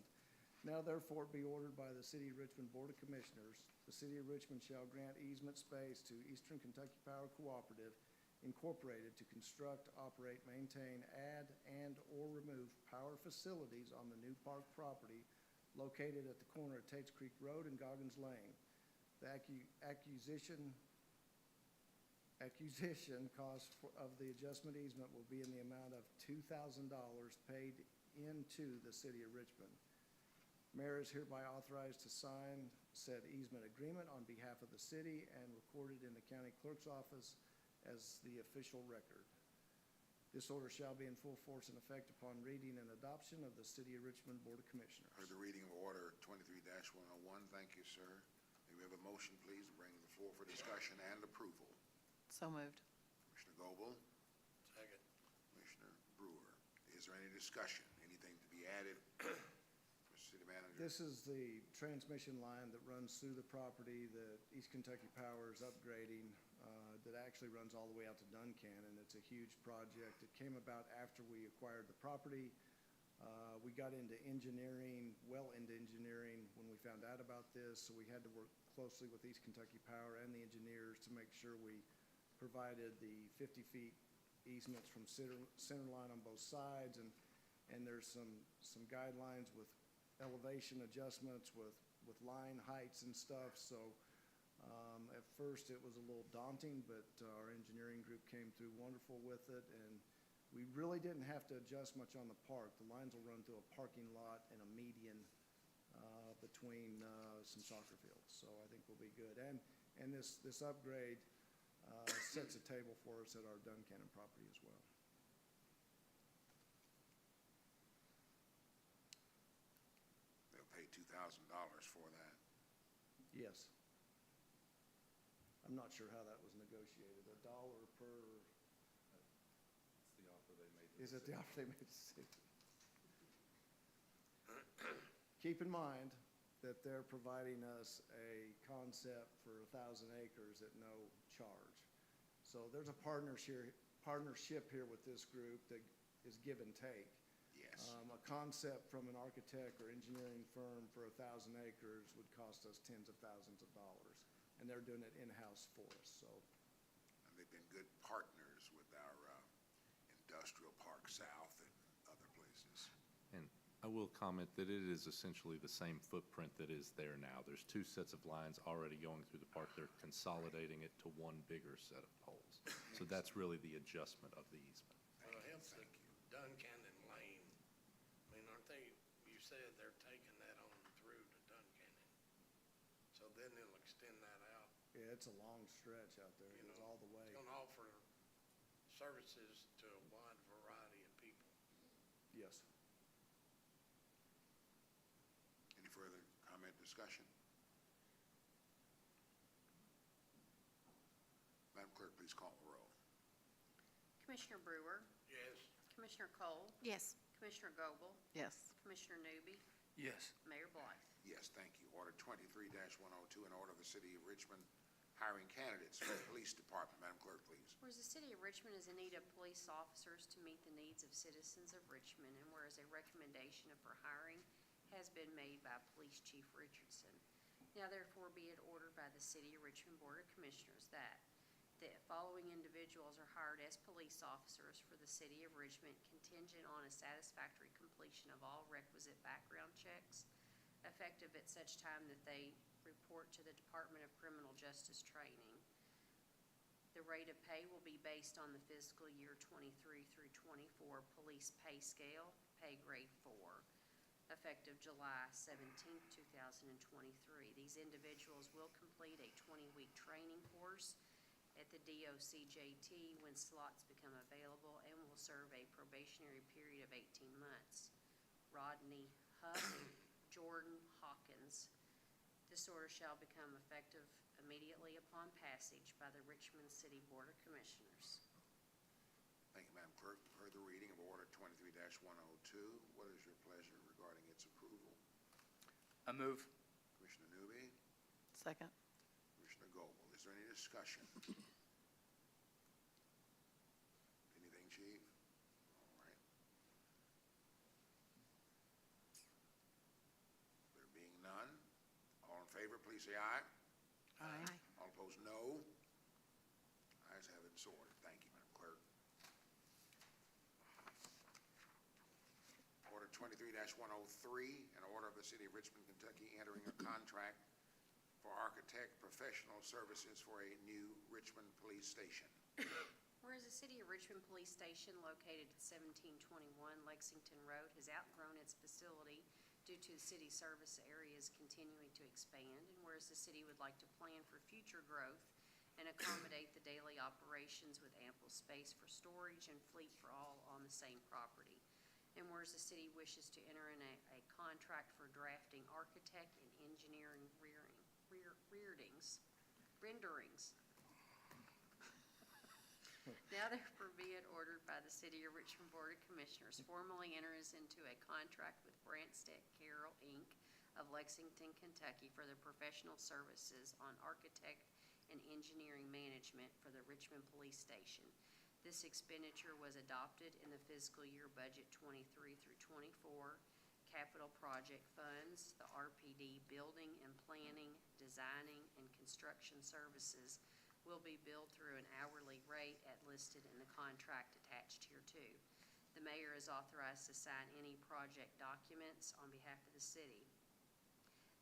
Now therefore be ordered by the City of Richmond Board of Commissioners, the City of Richmond shall grant easement space to Eastern Kentucky Power Cooperative Incorporated to construct, operate, maintain, add, and/or remove power facilities on the new park property located at the corner of Tates Creek Road and Goggins Lane. The acquisition cost of the adjustment easement will be in the amount of $2,000 paid into the City of Richmond. Mayor is hereby authorized to sign said easement agreement on behalf of the city and recorded in the county clerk's office as the official record. This order shall be in full force and effect upon reading and adoption of the City of Richmond Board of Commissioners. Heard the reading of Order 23-101. Thank you, sir. May we have a motion, please, to bring to the floor for discussion and approval? So moved. Commissioner Goble, Second. Commissioner Brewer. Is there any discussion? Anything to be added? Mr. City Manager? This is the transmission line that runs through the property that East Kentucky Power is upgrading, that actually runs all the way out to Duncan, and it's a huge project. It came about after we acquired the property. We got into engineering, well into engineering when we found out about this, so we had to work closely with East Kentucky Power and the engineers to make sure we provided the 50 feet easements from center line on both sides, and there's some guidelines with elevation adjustments with line heights and stuff, so at first it was a little daunting, but our engineering group came through wonderful with it, and we really didn't have to adjust much on the park. The lines will run through a parking lot and a median between some soccer fields, so I think we'll be good. And this upgrade sets a table for us at our Duncannon property as well. They'll pay $2,000 for that. Yes. I'm not sure how that was negotiated, $1 per, It's the offer they made. is it the offer they made to the city? Keep in mind that they're providing us a concept for 1,000 acres at no charge. So there's a partnership here with this group that is give and take. Yes. A concept from an architect or engineering firm for 1,000 acres would cost us tens of thousands of dollars, and they're doing it in-house for us, so. And they've been good partners with our Industrial Park South and other places. And I will comment that it is essentially the same footprint that is there now. There's two sets of lines already going through the park. They're consolidating it to one bigger set of poles. So that's really the adjustment of the easement. Well, it helps that Duncannon Lane, I mean, aren't they, you said they're taking that on through to Duncannon. So then they'll extend that out, Yeah, it's a long stretch out there. It you goes know. all the way. It's gonna offer services to a wide variety of people. Yes. Any further comment, discussion? Madam Clerk, please call the roll. Commissioner Brewer, Yes. Commissioner Cole, Yes. Commissioner Goble, Yes. Commissioner Newby, Yes. Mayor Blythe. Yes, thank you. Order 23-102, an order of the City of Richmond hiring candidates for the Police Department. Madam Clerk, please. Whereas the city of Richmond is in need of police officers to meet the needs of citizens of Richmond, and whereas a recommendation for hiring has been made by Police Chief Richardson. Now therefore be it ordered by the City of Richmond Board of Commissioners that the following individuals are hired as police officers for the City of Richmond contingent on a satisfactory completion of all requisite background checks, effective at such time that they report to the Department of Criminal Justice Training. The rate of pay will be based on the fiscal year 23 through 24 police pay scale, pay grade 4, effective July 17, 2023. These individuals will complete a 20-week training course at the DOCJT when slots become available and will serve a probationary period of 18 months. Rodney Huff, Jordan Hawkins. This order shall become effective immediately upon passage by the Richmond City Board of Commissioners. Thank you, Madam Clerk. You've heard the reading of Order 23-102. What is your pleasure regarding its approval? I move. Commissioner Newby, Second. Commissioner Goble. Is there any discussion? Anything, Chief? All right. There being none, all in favor, please say aye. Aye. All opposed, no. Ayes have it, so ordered. Thank you, Madam Clerk. Order 23-103, an order of the City of Richmond, Kentucky, entering a contract for architect professional services for a new Richmond Police Station. Whereas the City of Richmond Police Station located at 1721 Lexington Road has outgrown its facility due to the city service areas continuing to expand, and whereas the city would like to plan for future growth and accommodate the daily operations with ample space for storage and fleet for all on the same property. And whereas the city wishes to enter in a contract for drafting architect and engineering renderings. Now therefore be it ordered by the City of Richmond Board of Commissioners formally enters into a contract with Brandstedt Carroll, Inc. of Lexington, Kentucky for their professional services on architect and engineering management for the Richmond Police Station. This expenditure was adopted in the fiscal year budget 23 through 24. Capital project funds, the RPD building and planning, designing, and construction services will be billed through an hourly rate as listed in the contract attached here too. The mayor is authorized to sign any project documents on behalf of the city.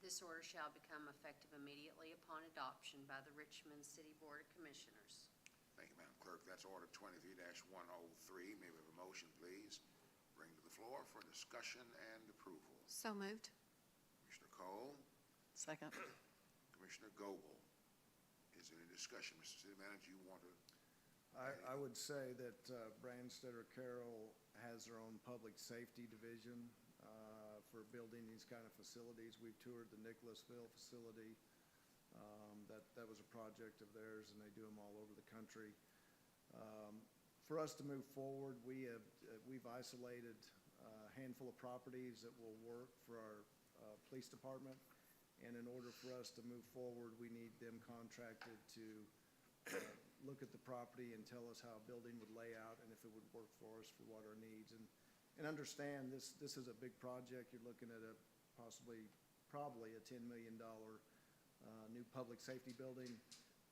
This order shall become effective immediately upon adoption by the Richmond City Board of Commissioners. Thank you, Madam Clerk. That's Order 23-103. May we have a motion, please? Bring to the floor for discussion and approval. So moved. Commissioner Cole, Second. Commissioner Goble. Is there any discussion? Mr. City Manager, you want to? I would say that Branstetter Carroll has their own public safety division for building these kind of facilities. We've toured the Nicholasville facility. That was a project of theirs, and they do them all over the country. For us to move forward, we've isolated a handful of properties that will work for our police department. And in order for us to move forward, we need them contracted to look at the property and tell us how a building would lay out and if it would work for us for what our needs. And understand, this is a big project. You're looking at probably a $10 million new public safety building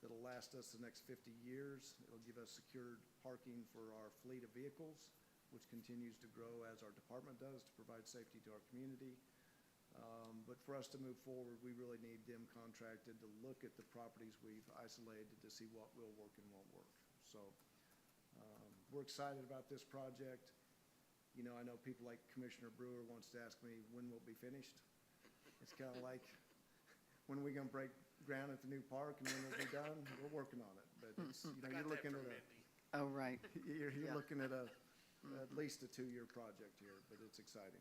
that'll last us the next 50 years. It'll give us secured parking for our fleet of vehicles, which continues to grow as our department does to provide safety to our community. But for us to move forward, we really need them contracted to look at the properties we've isolated to see what will work and won't work. So we're excited about this project. You know, I know people like Commissioner Brewer wants to ask me, when will it be finished? It's kind of like, when are we going to break ground at the new park and when it'll be done? We're working on it, but it's, you know, you're looking at Oh, right. you're Yeah. looking at at least a 2-year project here, but it's exciting.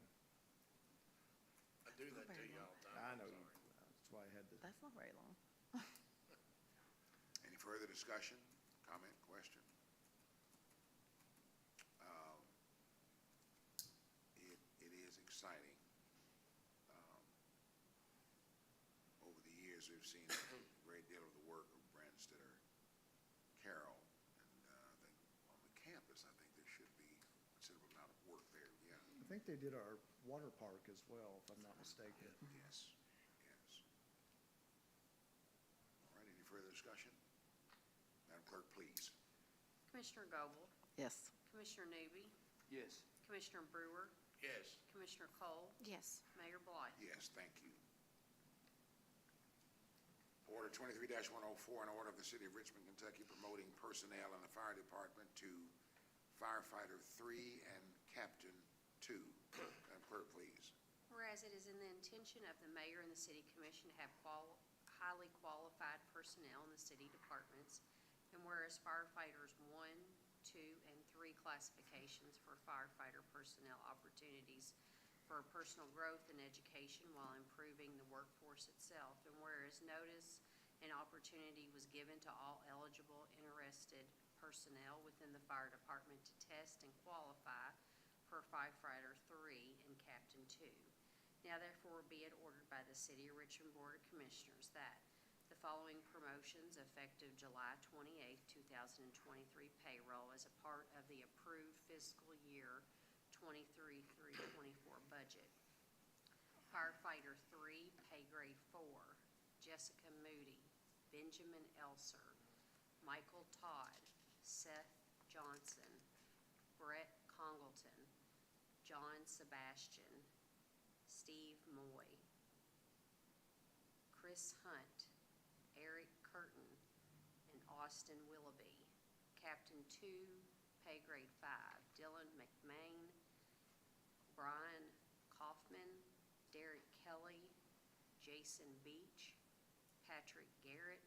I do that to you all the time. I know, Sorry. that's why I had to. That's not very long. Any further discussion, comment, question? It is exciting. Over the years, we've seen a great deal of the work of Branstetter Carroll. And I think on the campus, I think there should be a considerable amount of work there, yeah. I think they did our water park as well, if I'm not mistaken. Yes, yes. All right, any further discussion? Madam Clerk, please. Commissioner Goble, Yes. Commissioner Newby, Yes. Commissioner Brewer, Yes. Commissioner Cole, Yes. Mayor Blythe. Yes, thank you. Order 23-104, an order of the City of Richmond, Kentucky promoting personnel in the fire department to firefighter 3 and captain 2. Madam Clerk, please. Whereas it is in the intention of the mayor and the city commission to have highly qualified personnel in the city departments, and whereas firefighters 1, 2, and 3 classifications for firefighter personnel opportunities for personal growth and education while improving the workforce itself, and whereas notice and opportunity was given to all eligible, interested personnel within the fire department to test and qualify for firefighter 3 and captain 2. Now therefore be it ordered by the City of Richmond Board of Commissioners that the following promotions effective July 28, 2023 payroll as a part of the approved fiscal year 23 through 24 budget. Firefighter 3, pay grade 4, Jessica Moody, Benjamin Elser, Michael Todd, Seth Johnson, Brett Congleton, John Sebastian, Steve Moy, Chris Hunt, Eric Curtin, and Austin Willoughby. Captain 2, pay grade 5, Dylan McMain, Brian Kaufman, Derek Kelly, Jason Beach, Patrick Garrett,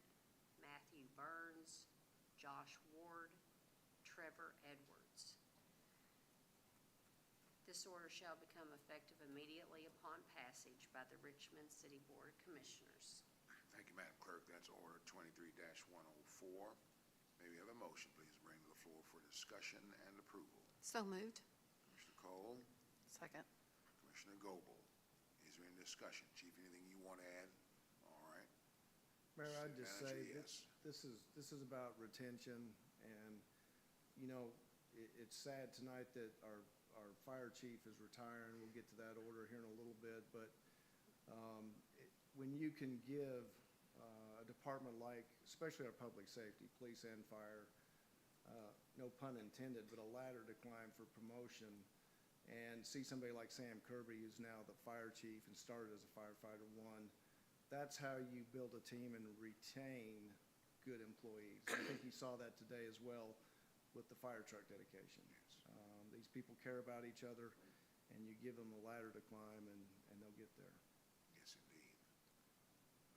Matthew Burns, Josh Ward, Trevor Edwards. This order shall become effective immediately upon passage by the Richmond City Board of Commissioners. Thank you, Madam Clerk. That's Order 23-104. May we have a motion, please, to bring to the floor for discussion and approval? So moved. Commissioner Cole, Second. Commissioner Goble. Is there any discussion? Chief, anything you want to add? All right. Mayor, I'd City just Manager, say yes. this is about retention, and you know, it's sad tonight that our fire chief is retiring. We'll get to that order here in a little bit, but when you can give a department like, especially our public safety, police and fire, no pun intended, but a ladder to climb for promotion, and see somebody like Sam Kirby, who's now the fire chief and started as a firefighter one, that's how you build a team and retain good employees. I think you saw that today as well with the fire truck dedication. These people care about each other, and you give them a ladder to climb, and they'll get there. Yes, indeed.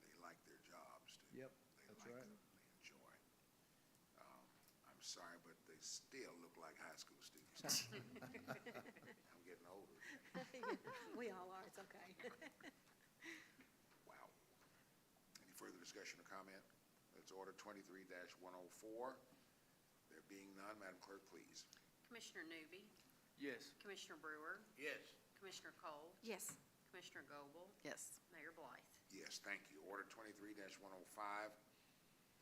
They like their jobs, too. Yep, They that's like right. them, they enjoy. I'm sorry, but they still look like high school students. I'm getting older. We all are, it's okay. Wow. Any further discussion or comment? Let's order 23-104. There being none, Madam Clerk, please. Commissioner Newby, Yes. Commissioner Brewer, Yes. Commissioner Cole, Yes. Commissioner Goble, Yes. Mayor Blythe. Yes, thank you. Order 23-105,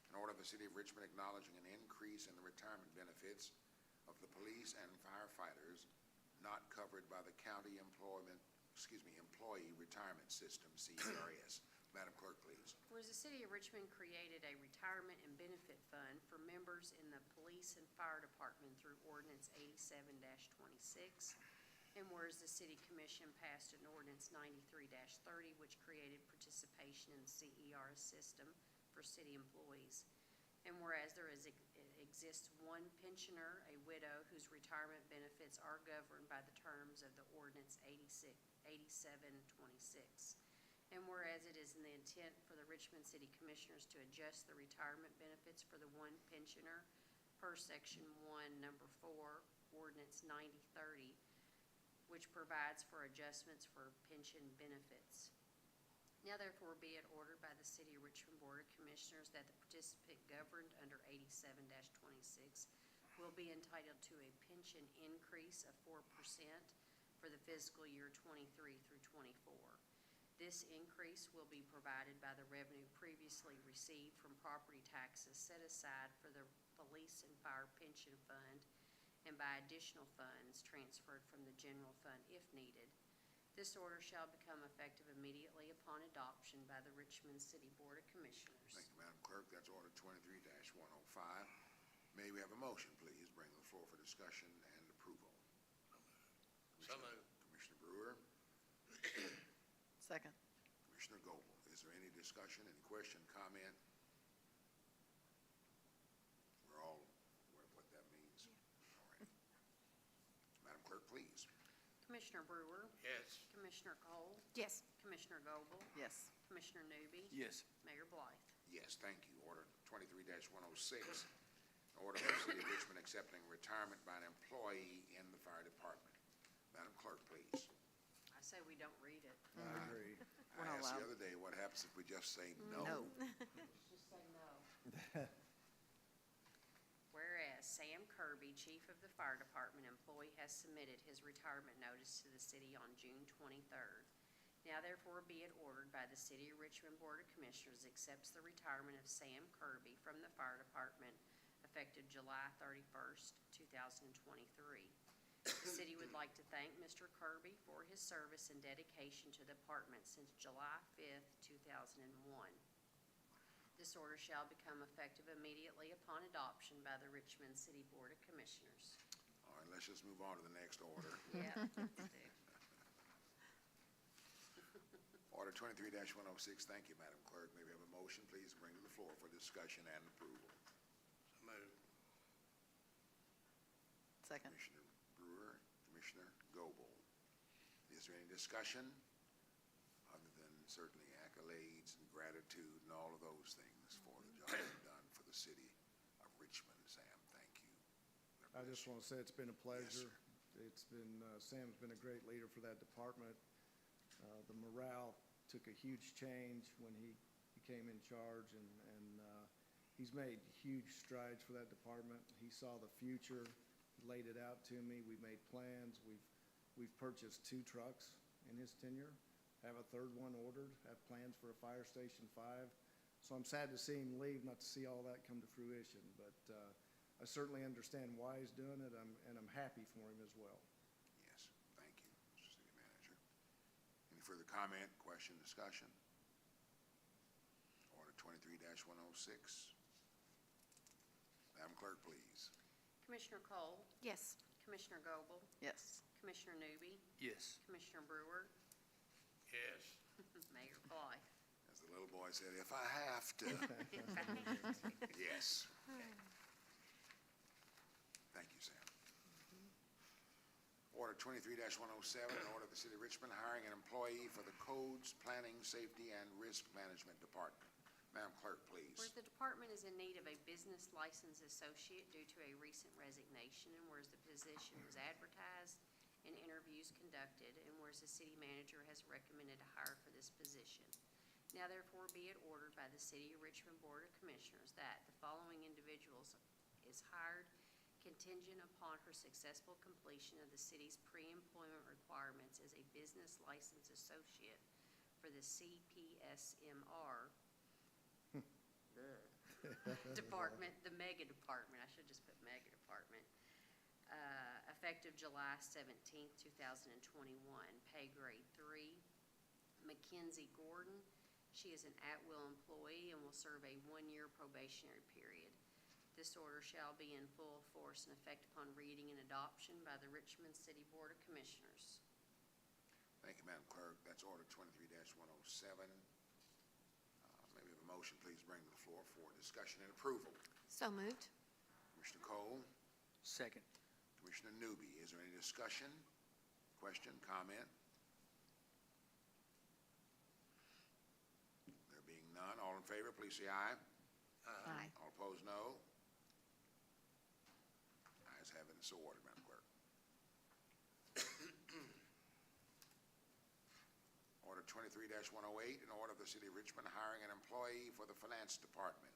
an order of the City of Richmond acknowledging an increase in the retirement benefits of the police and firefighters not covered by the County Employee Retirement System, CERS. Madam Clerk, please. Whereas the City of Richmond created a retirement and benefit fund for members in the police and fire department through ordinance 87-26, and whereas the City Commission passed an ordinance 93-30, which created participation in the CERS system for city employees. And whereas there exists one pensioner, a widow, whose retirement benefits are governed by the terms of the ordinance 87-26. And whereas it is in the intent for the Richmond City Commissioners to adjust the retirement benefits for the one pensioner per Section 1, Number 4, Ordinance 9030, which provides for adjustments for pension benefits. Now therefore be it ordered by the City of Richmond Board of Commissioners that the participant governed under 87-26 will be entitled to a pension increase of 4% for the fiscal year 23 through 24. This increase will be provided by the revenue previously received from property taxes set aside for the police and fire pension fund and by additional funds transferred from the general fund if needed. This order shall become effective immediately upon adoption by the Richmond City Board of Commissioners. Thank you, Madam Clerk. That's order 23-105. May we have a motion, please, bring to the floor for discussion and approval? So moved. Commissioner Brewer, Second. Commissioner Goble. Is there any discussion, any question, comment? We're all aware of what that means. All right. Madam Clerk, please. Commissioner Brewer, Yes. Commissioner Cole, Yes. Commissioner Goble, Yes. Commissioner Newby, Yes. Mayor Blythe. Yes, thank you. Order 23-106, an order of the City of Richmond accepting retirement by an employee in the fire department. Madam Clerk, please. I say we don't read it. I agree. We're I not asked the allowed. other day, what happens if we just say no? No. Just say no. Whereas Sam Kirby, Chief of the Fire Department employee, has submitted his retirement notice to the city on June 23rd. Now therefore be it ordered by the City of Richmond Board of Commissioners accepts the retirement of Sam Kirby from the fire department effective July 31st, 2023. The city would like to thank Mr. Kirby for his service and dedication to the department since July 5th, 2001. This order shall become effective immediately upon adoption by the Richmond City Board of Commissioners. All right, let's just move on to the next order. Yeah. Order 23-106, thank you, Madam Clerk. May we have a motion, please, bring to the floor for discussion and approval? So moved. Second. Commissioner Brewer, Commissioner Goble. Is there any discussion, other than certainly accolades and gratitude and all of those things for the job you've done for the city of Richmond? Sam, thank you. I just want to say it's been a pleasure. It's been, Sam's been a great leader for that department. The morale took a huge change when he came in charge, and he's made huge strides for that department. He saw the future, he laid it out to me. We made plans. We've purchased 2 trucks in his tenure, have a 3rd one ordered, have plans for a Fire Station 5. So I'm sad to see him leave, not to see all that come to fruition, but I certainly understand why he's doing it, and I'm happy for him as well. Yes, thank you, Mr. City Manager. Any further comment, question, discussion? Order 23-106. Madam Clerk, please. Commissioner Cole, Yes. Commissioner Goble, Yes. Commissioner Newby, Yes. Commissioner Brewer, Yes. Mayor Bly. As the little boy said, if I have to. Yes. Thank you, Sam. Order 23-107, an order of the City of Richmond hiring an employee for the Codes, Planning, Safety, and Risk Management Department. Madam Clerk, please. Whereas the department is in need of a business license associate due to a recent resignation, and whereas the position was advertised and interviews conducted, and whereas the city manager has recommended a hire for this position. Now therefore be it ordered by the City of Richmond Board of Commissioners that the following individuals is hired contingent upon her successful completion of the city's pre-employment requirements as a business license associate for the CPSMR department, the mega department, I should just put mega department, effective July 17th, 2021, pay grade 3. Mackenzie Gordon, she is an at-will employee and will serve a 1-year probationary period. This order shall be in full force and effect upon reading and adoption by the Richmond City Board of Commissioners. Thank you, Madam Clerk. That's order 23-107. May we have a motion, please, bring to the floor for discussion and approval. So moved. Commissioner Cole, Second. Commissioner Newby, is there any discussion, question, comment? There being none, all in favor, please say aye. Aye. All opposed, no. Ayes have it, and so ordered, Madam Clerk. Order 23-108, an order of the City of Richmond hiring an employee for the Finance Department.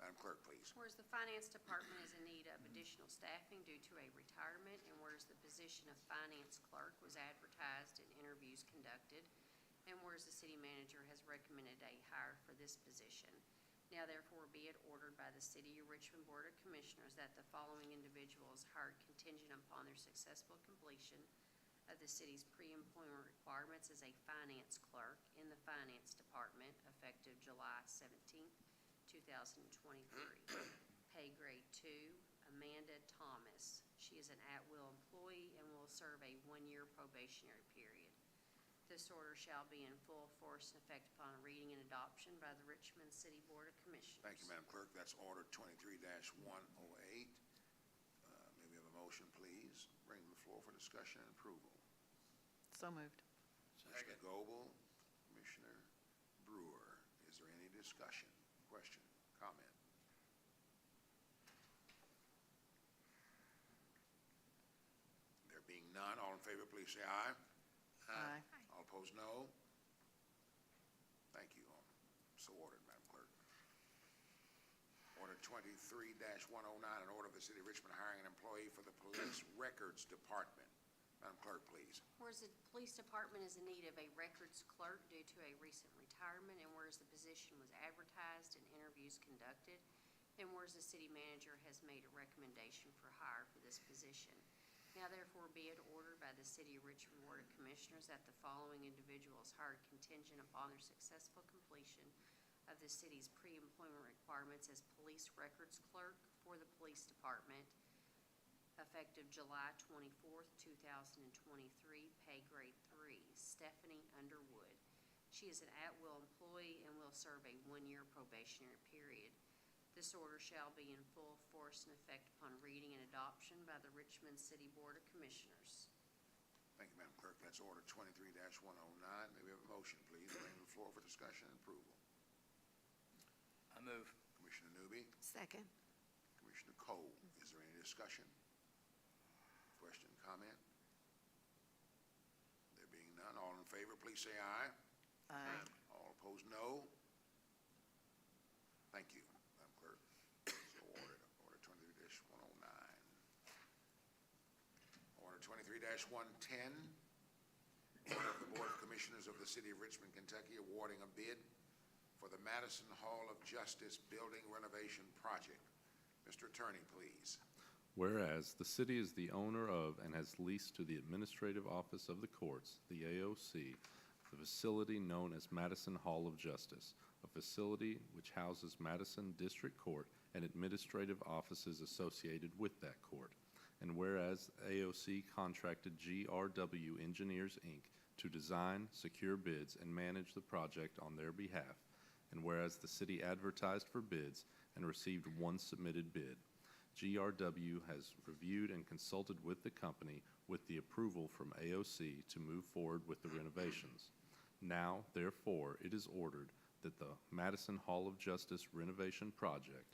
Madam Clerk, please. Whereas the Finance Department is in need of additional staffing due to a retirement, and whereas the position of Finance Clerk was advertised and interviews conducted, and whereas the City Manager has recommended a hire for this position. Now therefore be it ordered by the City of Richmond Board of Commissioners that the following individuals hired contingent upon their successful completion of the city's pre-employment requirements as a finance clerk in the Finance Department effective July 17th, 2023. Pay grade 2, Amanda Thomas. She is an at-will employee and will serve a 1-year probationary period. This order shall be in full force and effect upon reading and adoption by the Richmond City Board of Commissioners. Thank you, Madam Clerk. That's order 23-108. May we have a motion, please? Bring to the floor for discussion and approval. So moved. Commissioner Goble, Commissioner Brewer, is there any discussion, question, comment? There being none, all in favor, please say aye. Aye. All opposed, no. Thank you. So ordered, Madam Clerk. Order 23-109, an order of the City of Richmond hiring an employee for the Police Records Department. Madam Clerk, please. Whereas the Police Department is in need of a records clerk due to a recent retirement, and whereas the position was advertised and interviews conducted, and whereas the City Manager has made a recommendation for hire for this position. Now therefore be it ordered by the City of Richmond Board of Commissioners that the following individuals hired contingent upon their successful completion of the city's pre-employment requirements as police records clerk for the Police Department effective July 24th, 2023, pay grade 3, Stephanie Underwood. She is an at-will employee and will serve a 1-year probationary period. This order shall be in full force and effect upon reading and adoption by the Richmond City Board of Commissioners. Thank you, Madam Clerk. That's order 23-109. May we have a motion, please? Bring to the floor for discussion and approval. I move. Commissioner Newby, Second. Commissioner Cole, is there any discussion? Question, comment? There being none, all in favor, please say aye. Aye. All opposed, no. Thank you, Madam Clerk. So ordered. Order 23-109. Order 23-110. Order of the Board of Commissioners of the City of Richmond, Kentucky, awarding a bid for the Madison Hall of Justice Building Renovation Project. Mr. Attorney, please. Whereas the city is the owner of and has leased to the Administrative Office of the Courts, the AOC, the facility known as Madison Hall of Justice, a facility which houses Madison District Court and administrative offices associated with that court. And whereas AOC contracted GRW Engineers, Inc. to design, secure bids, and manage the project on their behalf. And whereas the city advertised for bids and received one submitted bid. GRW has reviewed and consulted with the company with the approval from AOC to move forward with the renovations. Now, therefore, it is ordered that the Madison Hall of Justice renovation project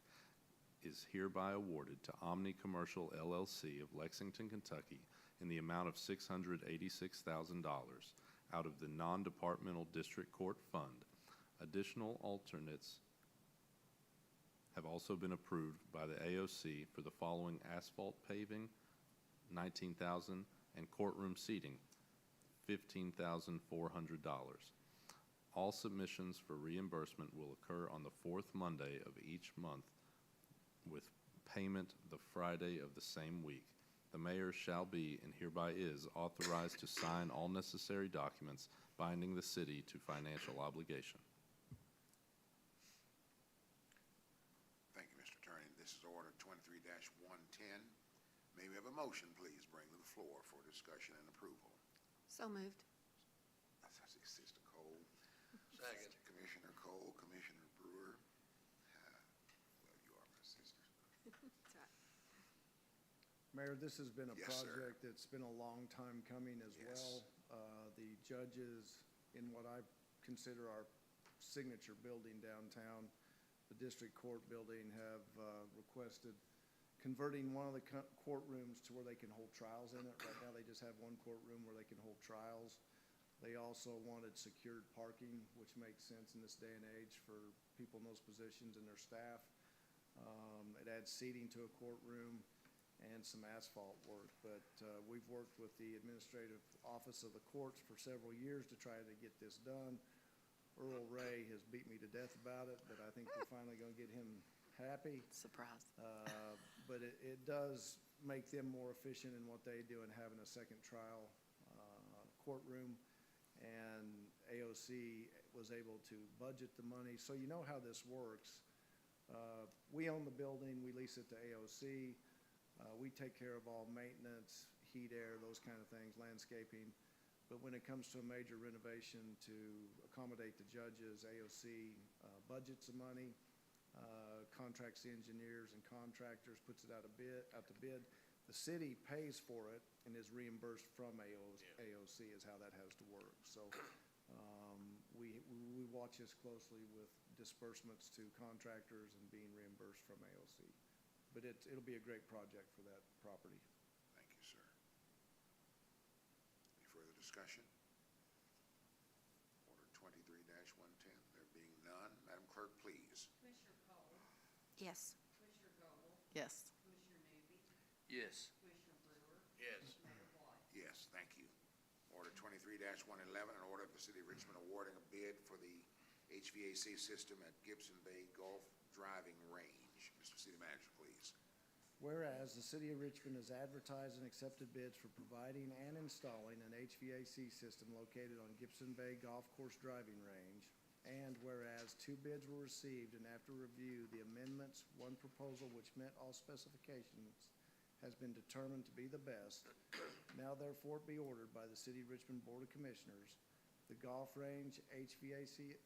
is hereby awarded to Omni Commercial LLC of Lexington, Kentucky in the amount of $686,000 out of the non-departmental district court fund. Additional alternates have also been approved by the AOC for the following: asphalt paving, $19,000, and courtroom seating, $15,400. All submissions for reimbursement will occur on the fourth Monday of each month, with payment the Friday of the same week. The mayor shall be, and hereby is, authorized to sign all necessary documents binding the city to financial obligation. Thank you, Mr. Attorney. This is Order 23-110. May we have a motion, please, bring to the floor for discussion and approval? So moved. I see Sister Cole. Second. Commissioner Cole, Commissioner Brewer. Well, you are my sister. That's right. Mayor, this has been a Yes, sir. project that's been a long time coming as Yes. well. The judges in what I consider our signature building downtown, the district court building, have requested converting one of the courtrooms to where they can hold trials in it. Right now, they just have one courtroom where they can hold trials. They also wanted secured parking, which makes sense in this day and age for people in those positions and their staff. It adds seating to a courtroom and some asphalt work. But we've worked with the Administrative Office of the Courts for several years to try to get this done. Earl Ray has beat me to death about it, but I think we're finally going to get him happy. Surprise. But it does make them more efficient in what they do in having a second trial courtroom. And AOC was able to budget the money. So you know how this works. We own the building, we lease it to AOC. We take care of all maintenance, heat, air, those kind of things, landscaping. But when it comes to a major renovation to accommodate the judges, AOC budgets the money, contracts the engineers and contractors, puts it out to bid. The city pays for it and is reimbursed from AOC is how that has to work. So we watch this closely with disbursements to contractors and being reimbursed from AOC. But it'll be a great project for that property. Thank you, sir. Any further discussion? Order 23-110. There being none, Madam Clerk, please. Commissioner Cole? Yes. Commissioner Goble? Yes. Commissioner Newby? Yes. Commissioner Brewer? Yes. Mayor White? Yes, thank you. Order 23-111, an order of the City of Richmond awarding a bid for the HVAC system at Gibson Bay Golf Driving Range. Mr. City Manager, please. Whereas the City of Richmond has advertised and accepted bids for providing and installing an HVAC system located on Gibson Bay Golf Course Driving Range, and whereas 2 bids were received, and after review, the amendments, one proposal which met all specifications has been determined to be the best, now therefore be ordered by the City of Richmond Board of Commissioners, the Golf Range HVAC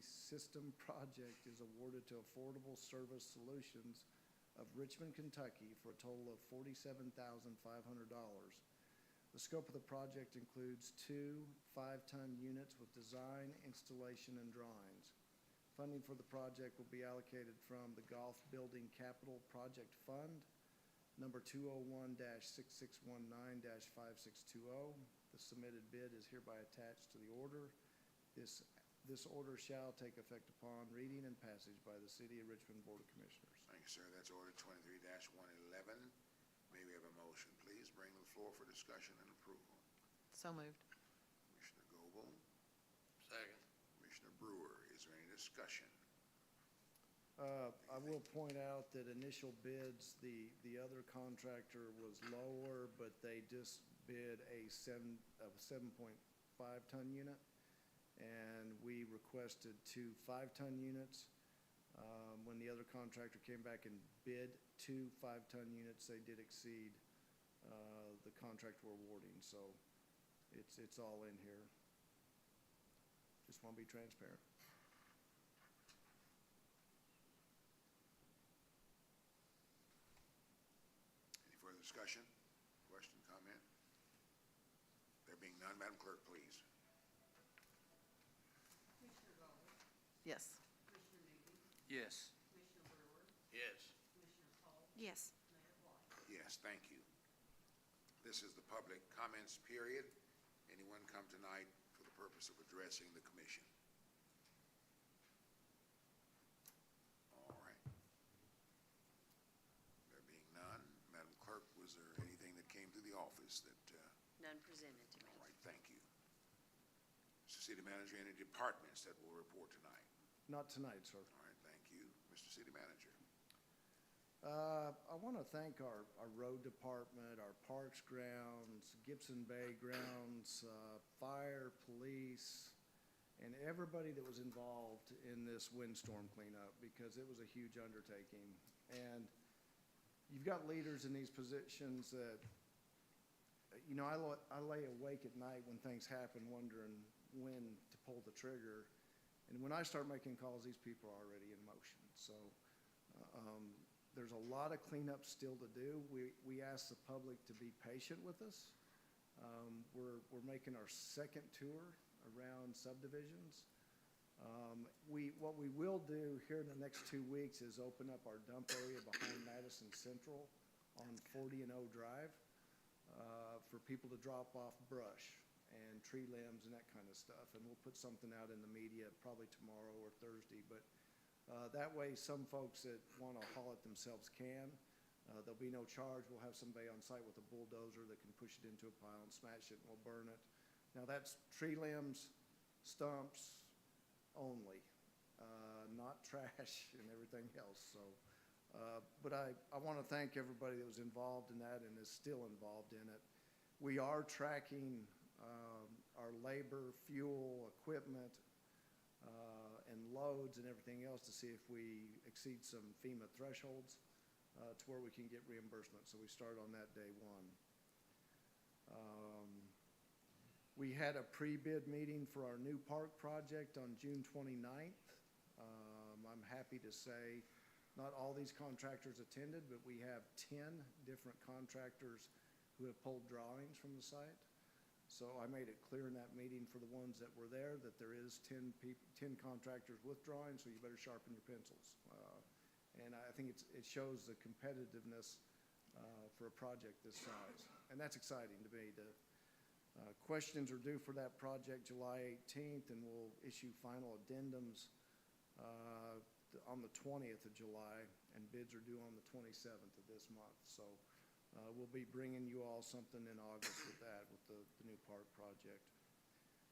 system project is awarded to Affordable Service Solutions of Richmond, Kentucky for a total of $47,500. The scope of the project includes 2 5-ton units with design, installation, and drawings. Funding for the project will be allocated from the Golf Building Capital Project Fund, number 201-6619-5620. The submitted bid is hereby attached to the order. This order shall take effect upon reading and passage by the City of Richmond Board of Commissioners. Thank you, sir. That's Order 23-111. May we have a motion, please, bring to the floor for discussion and approval? So moved. Commissioner Goble, Second. Commissioner Brewer, is there any discussion? I will point out that initial bids, the other contractor was lower, but they just bid a 7.5-ton unit, and we requested 2 5-ton units. When the other contractor came back and bid 2 5-ton units, they did exceed the contract we're awarding, so it's all in here. Just want to be transparent. Any further discussion, question, comment? There being none, Madam Clerk, please. Yes. Yes. Yes. Yes. Yes, thank you. This is the public comments period. Anyone come tonight for the purpose of addressing the commission? All right. There being none, Madam Clerk, was there anything that came through the office that, None presented to me. all right, thank you. Mr. City Manager, any departments that will report tonight? Not tonight, sir. All right, thank you. Mr. City Manager. I want to thank our road department, our parks grounds, Gibson Bay grounds, fire, police, and everybody that was involved in this windstorm cleanup, because it was a huge undertaking. And you've got leaders in these positions that, you know, I lay awake at night when things happen wondering when to pull the trigger. And when I start making calls, these people are already in motion. So there's a lot of cleanup still to do. We ask the public to be patient with us. We're making our second tour around subdivisions. What we will do here in the next 2 weeks is open up our dump area behind Madison Central on 40 and O Drive for people to drop off brush and tree limbs and that kind of stuff. And we'll put something out in the media probably tomorrow or Thursday. But that way, some folks that want to haul it themselves can. There'll be no charge. We'll have somebody on site with a bulldozer that can push it into a pile and smash it, and we'll burn it. Now, that's tree limbs, stumps only, not trash and everything else. So, but I want to thank everybody that was involved in that and is still involved in it. We are tracking our labor, fuel, equipment, and loads and everything else to see if we exceed some FEMA thresholds to where we can get reimbursement. So we start on that day one. We had a pre-bid meeting for our new park project on June 29th. I'm happy to say not all these contractors attended, but we have 10 different contractors who have pulled drawings from the site. So I made it clear in that meeting for the ones that were there that there is 10 contractors with drawings, so you better sharpen your pencils. And I think it shows the competitiveness for a project this size. And that's exciting to me. Questions are due for that project July 18th, and we'll issue final addendums on the 20th of July, and bids are due on the 27th of this month. So we'll be bringing you all something in August with that, with the new park project.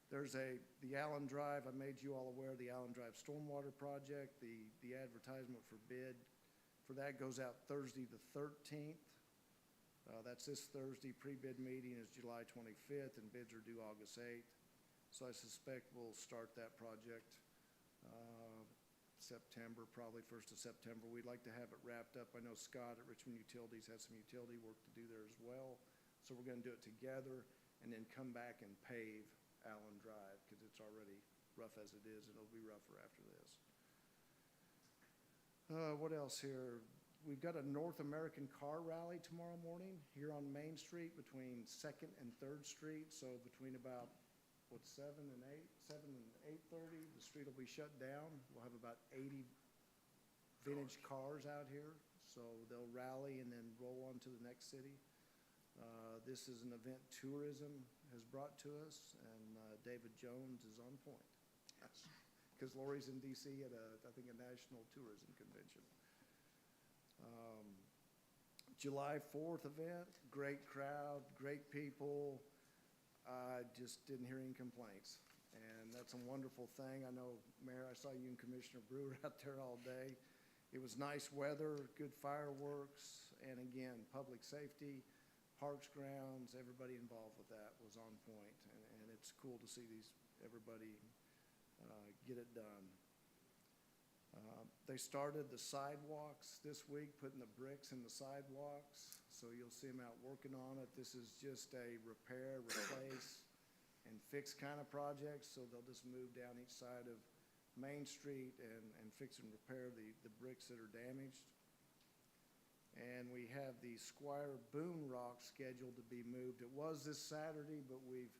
There's the Allen Drive, I made you all aware of the Allen Drive Stormwater Project. The advertisement for bid for that goes out Thursday the 13th. That's this Thursday. Pre-bid meeting is July 25th, and bids are due August 8th. So I suspect we'll start that project September, probably 1st of September. We'd like to have it wrapped up. I know Scott at Richmond Utilities has some utility work to do there as well. So we're going to do it together and then come back and pave Allen Drive because it's already rough as it is, and it'll be rougher after this. What else here? We've got a North American Car Rally tomorrow morning here on Main Street between 2nd and 3rd Street. So between about 7 and 8:30, the street will be shut down. We'll have about 80 vintage cars out here. So they'll rally and then roll on to the next city. This is an event tourism has brought to us, and David Jones is on point. Yes. Because Lori's in D.C. at I think a national tourism convention. July 4th event, great crowd, great people. I just didn't hear any complaints, and that's a wonderful thing. I know, Mayor, I saw you and Commissioner Brewer out there all day, It was nice weather, good fireworks, and again, public safety, parks, grounds, everybody involved with that was on point, and it's cool to see everybody get it done. They started the sidewalks this week, putting the bricks in the sidewalks, so you'll see them out working on it. This is just a repair, replace, and fix kind of project, so they'll just move down each side of Main Street and fix and repair the bricks that are damaged. And we have the Squire Boone Rock scheduled to be moved. It was this Saturday, but we've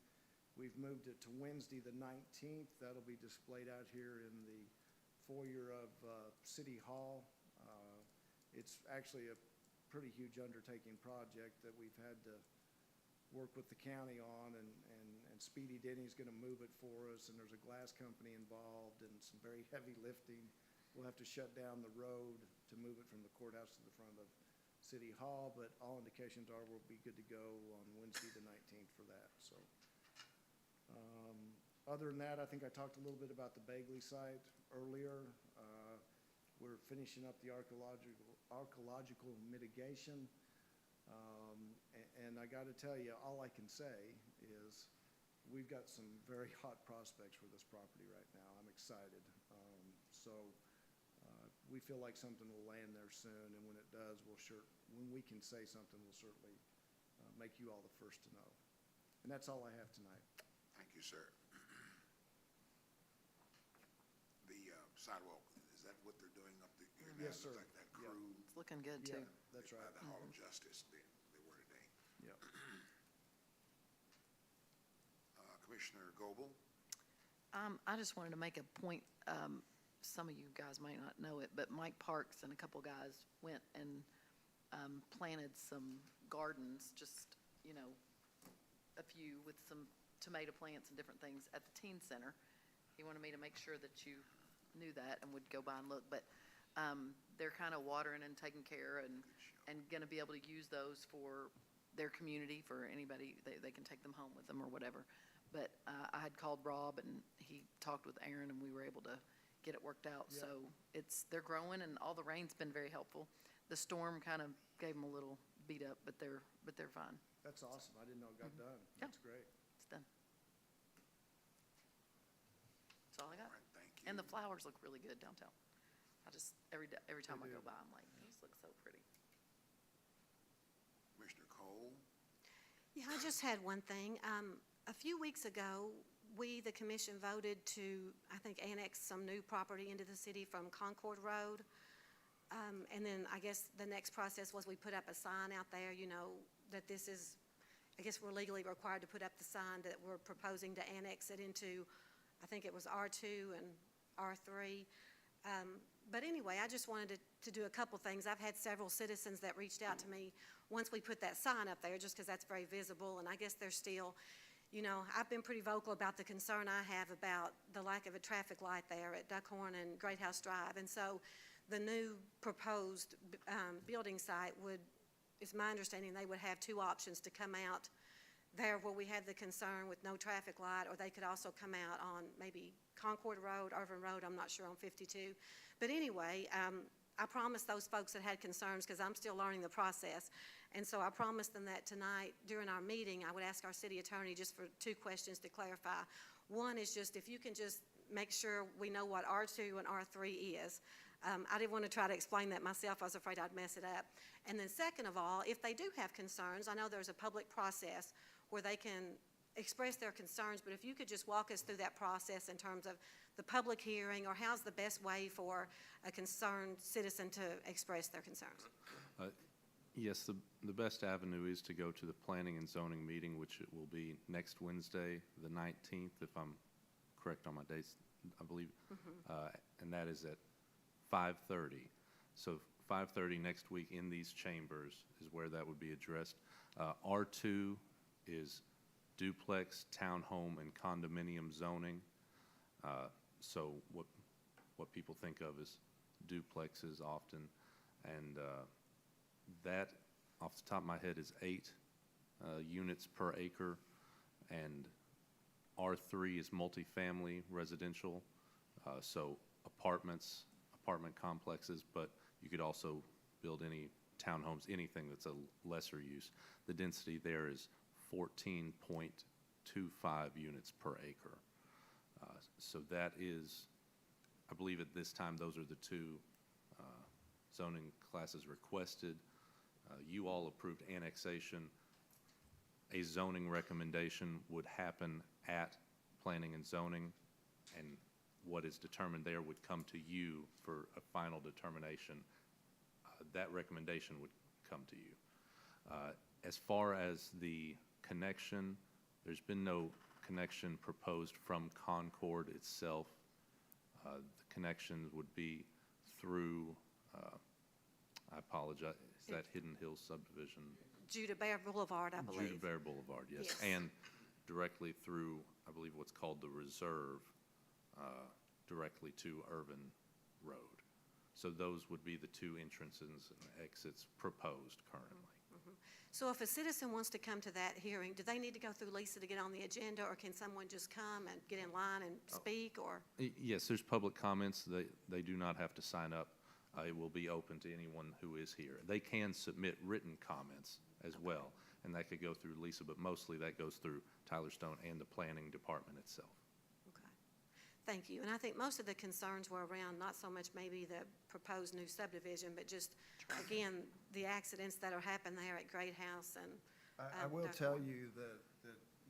moved it to Wednesday, the 19th. That'll be displayed out here in the foyer of City Hall. It's actually a pretty huge undertaking project that we've had to work with the county on, and Speedy Denny's gonna move it for us, and there's a glass company involved and some very heavy lifting. We'll have to shut down the road to move it from the courthouse to the front of City Hall, but all indications are we'll be good to go on Wednesday the 19th for that, so. Other than that, I think I talked a little bit about the Bagley site earlier. We're finishing up the archaeological mitigation. And I gotta tell you, all I can say is we've got some very hot prospects for this property right now. I'm excited. We feel like something will land there soon, and when it does, when we can say something, we'll certainly make you all the first to know. And that's all I have tonight. Thank you, sir. The sidewalk, is that what they're doing up there now? Yes, sir. Looks like that Yeah. crew It's looking good, Yeah, too. that's right. by the Hall of Justice, they were today. Yeah. Commissioner Goebel? I just wanted to make a point, some of you guys might not know it, but Mike Parks and a couple guys went and planted some gardens, just, a few with some tomato plants and different things at the teen center. He wanted me to make sure that you knew that and would go by and look, but they're kind of watering and taking care and going to be able to use those for their community, for anybody, they can take them home with them or whatever. But I had called Rob, and he talked with Aaron, and we were able to get it worked out. Yeah. So they're growing, and all the rain's been very helpful. The storm kind of gave them a little beat up, but they're fine. That's awesome. I didn't know it got done. Yeah. That's great. It's done. That's all I got. All right, thank you. And the flowers look really good downtown. Every time I do. go by, I'm like, these look so pretty. Commissioner Cole? Yeah, I just had one thing. A few weeks ago, we, the commission, voted to, I think, annex some new property into the city from Concord Road. And then I guess the next process was we put up a sign out there, that this is, I guess we're legally required to put up the sign that we're proposing to annex it into, I think it was R2 and R3. But anyway, I just wanted to do a couple things. I've had several citizens that reached out to me once we put that sign up there, just because that's very visible, and I guess they're still, I've been pretty vocal about the concern I have about the lack of a traffic light there at Duckhorn and Great House Drive. And so the new proposed building site it's my understanding they would have two options to come out there where we had the concern with no traffic light, or they could also come out on maybe Concord Road, Irvin Road, I'm not sure, on 52. But anyway, I promised those folks that had concerns, because I'm still learning the process, and so I promised them that tonight during our meeting, I would ask our city attorney just for two questions to clarify. One is just if you can just make sure we know what R2 and R3 is. I didn't want to try to explain that myself. I was afraid I'd mess it up. And then second of all, if they do have concerns, I know there's a public process where they can express their concerns, but if you could just walk us through that process in terms of the public hearing, or how's the best way for a concerned citizen to express their concerns? Yes, the best avenue is to go to the Planning and Zoning meeting, which it will be next Wednesday, the 19th, if I'm correct on my dates, I believe. And that is at 5:30. So 5:30 next week in these chambers is where that would be addressed. R2 is duplex, townhome, and condominium zoning. So what people think of as duplexes often. And that, off the top of my head, is 8 units per acre. And R3 is multifamily residential, so apartments apartment complexes, but you could also build any townhomes, anything that's a lesser use. The density there is 14.25 units per acre. So that is, I believe at this time, those are the two zoning classes requested. You all approved annexation. A zoning recommendation would happen at planning and zoning, and what is determined there would come to you for a final determination. That recommendation would come to you. As far as the connection, there's been no connection proposed from Concord itself. The connection would be through, I apologize, is that Hidden Hills subdivision? Judah Bear Boulevard, I believe. Judah Bear Boulevard, yes. Yes. And directly through, I believe, what's called the Reserve, directly to Irvin Road. So those would be the two entrances and exits proposed currently. So if a citizen wants to come to that hearing, do they need to go through Lisa to get on the agenda, or can someone just come and get in line and speak, or? Yes, there's public comments. They do not have to sign up. It will be open to anyone who is here. They can submit written comments as well, and that could go through Lisa, but mostly that goes through Tyler Stone and the planning department itself. Okay. Thank you. And I think most of the concerns were around not so much maybe the proposed new subdivision, but just, again, the accidents that are happening there at Great House and. I will tell you that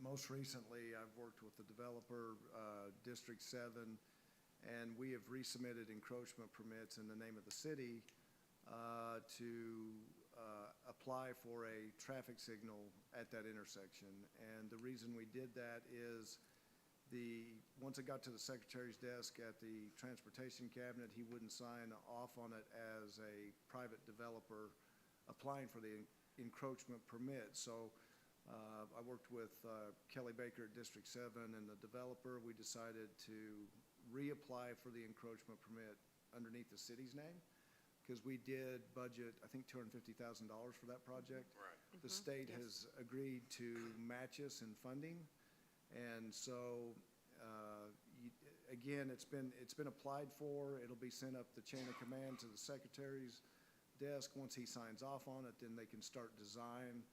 most recently, I've worked with the developer, District 7, and we have resubmitted encroachment permits in the name of the city to apply for a traffic signal at that intersection. And the reason we did that is once it got to the secretary's desk at the transportation cabinet, he wouldn't sign off on it as a private developer applying for the encroachment permit. So I worked with Kelly Baker at District 7 and the developer. We decided to reapply for the encroachment permit underneath the city's name, because we did budget, I think, $250,000 for that project. Right. The state has agreed to match us in funding, and so, again, it's been applied for. It'll be sent up the chain of command to the secretary's desk. Once he signs off on it, then they can start design,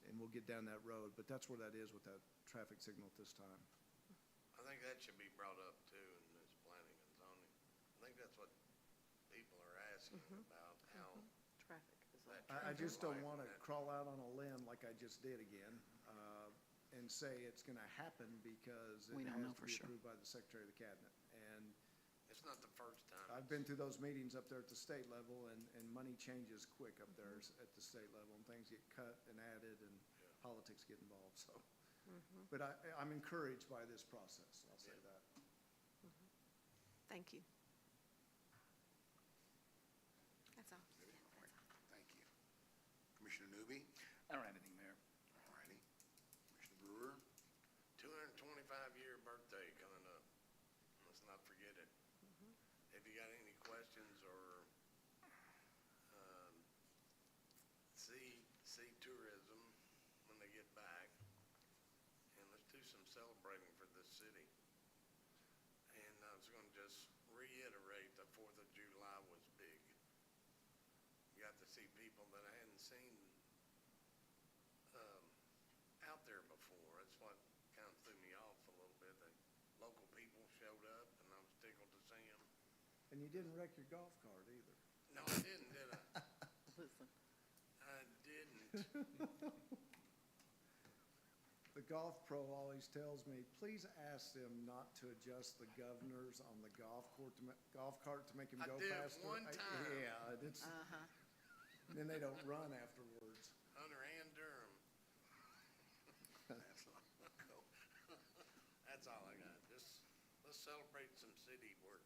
and we'll get down that road. But that's where that is with that traffic signal at this time. I think that should be brought up too in this planning and zoning. I think that's what people are asking about, how Traffic is that. I just don't traffic want to light and crawl out on a limb like I just did again, and say it's going to happen because it We don't has know to for be sure. approved by the Secretary of the Cabinet. And It's not the first time. I've been through those meetings up there at the state level, and money changes quick up there at the state level, and things get cut and added, and politics get involved, so. But I'm encouraged by this process, I'll say that. Thank you. That's all. Thank you. Commissioner Newby? I don't have anything, Mayor. All righty. Commissioner Brewer? 225-year birthday coming up. Let's not forget it. If you got any questions or see tourism when they get back, and let's do some celebrating for this city. And I was going to just reiterate the 4th of July was big. Got to see people that I hadn't seen out there before. That's what kind of threw me off a little bit. The local people showed up, and I was tickled to see them. And you didn't wreck your golf cart either. No, I didn't, did I? Listen, I didn't. The golf pro always tells me, please ask them not to adjust the governors on the golf cart to make him I go did faster. one time. Yeah, it's, then they don't run afterwards. Hunter and Durham. That's all I got. Just, let's celebrate some city work.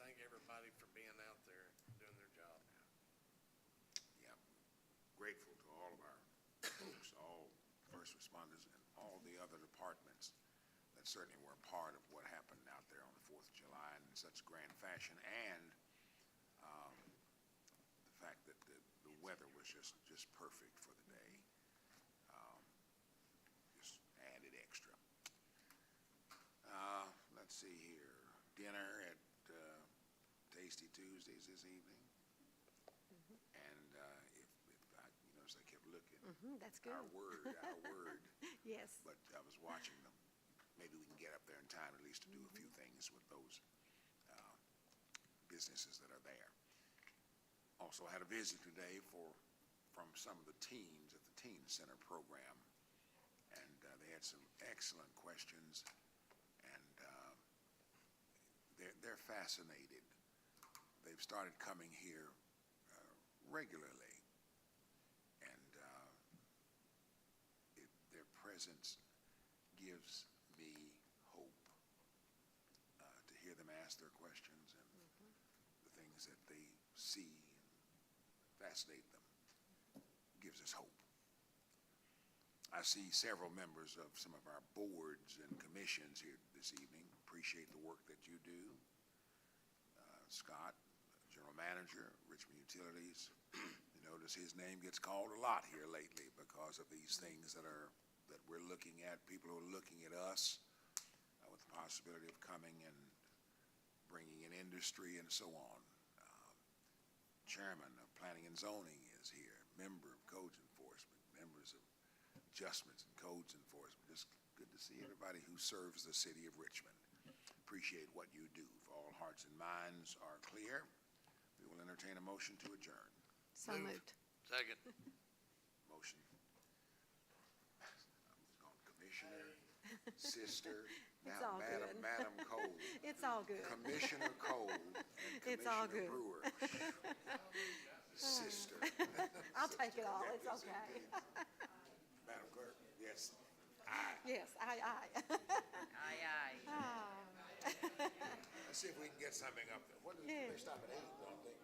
Thank everybody for being out there doing their job. Yeah. Grateful to all of our folks, all first responders and all the other departments that certainly were a part of what happened out there on the 4th of July in such grand fashion, and the fact that the weather was just perfect for the day. Just added extra. Let's see here. Dinner at Tasty Tuesdays this evening. And if I, you notice I kept looking. That's good. Our word. Yes. But I was watching them. Maybe we can get up there in time at least to do a few things with those businesses that are there. Also had a visit today from some of the teens at the Teen Center program. And they had some excellent questions. And they're fascinated. They've started coming here regularly. And their presence gives me hope to hear them ask their questions and the things that they see fascinate them. Gives us hope. I see several members of some of our boards and commissions here this evening. Appreciate the work that you do. Scott, General Manager, Richmond Utilities. You notice his name gets called a lot here lately because of these things that we're looking at. People are looking at us with the possibility of coming and bringing in industry and so on. Chairman of Planning and Zoning is here. Member of Codes Enforcement. Members of Adjustments and Codes Enforcement. Just good to see everybody who serves the city of Richmond. Appreciate what you do. If all hearts and minds are clear, we will entertain a motion to adjourn. So moved. Second. Motion. I'm Commissioner, sister, It's now all good. Madam Cole. It's all good. Commissioner Cole and It's all Commissioner good. Brewer. Sister. I'll take it all. It's okay. Madam Clerk, yes. Aye. Yes, aye. Aye, aye. Ah. Let's see if we can get something up there. What is, Yeah. they stop at 8, don't they?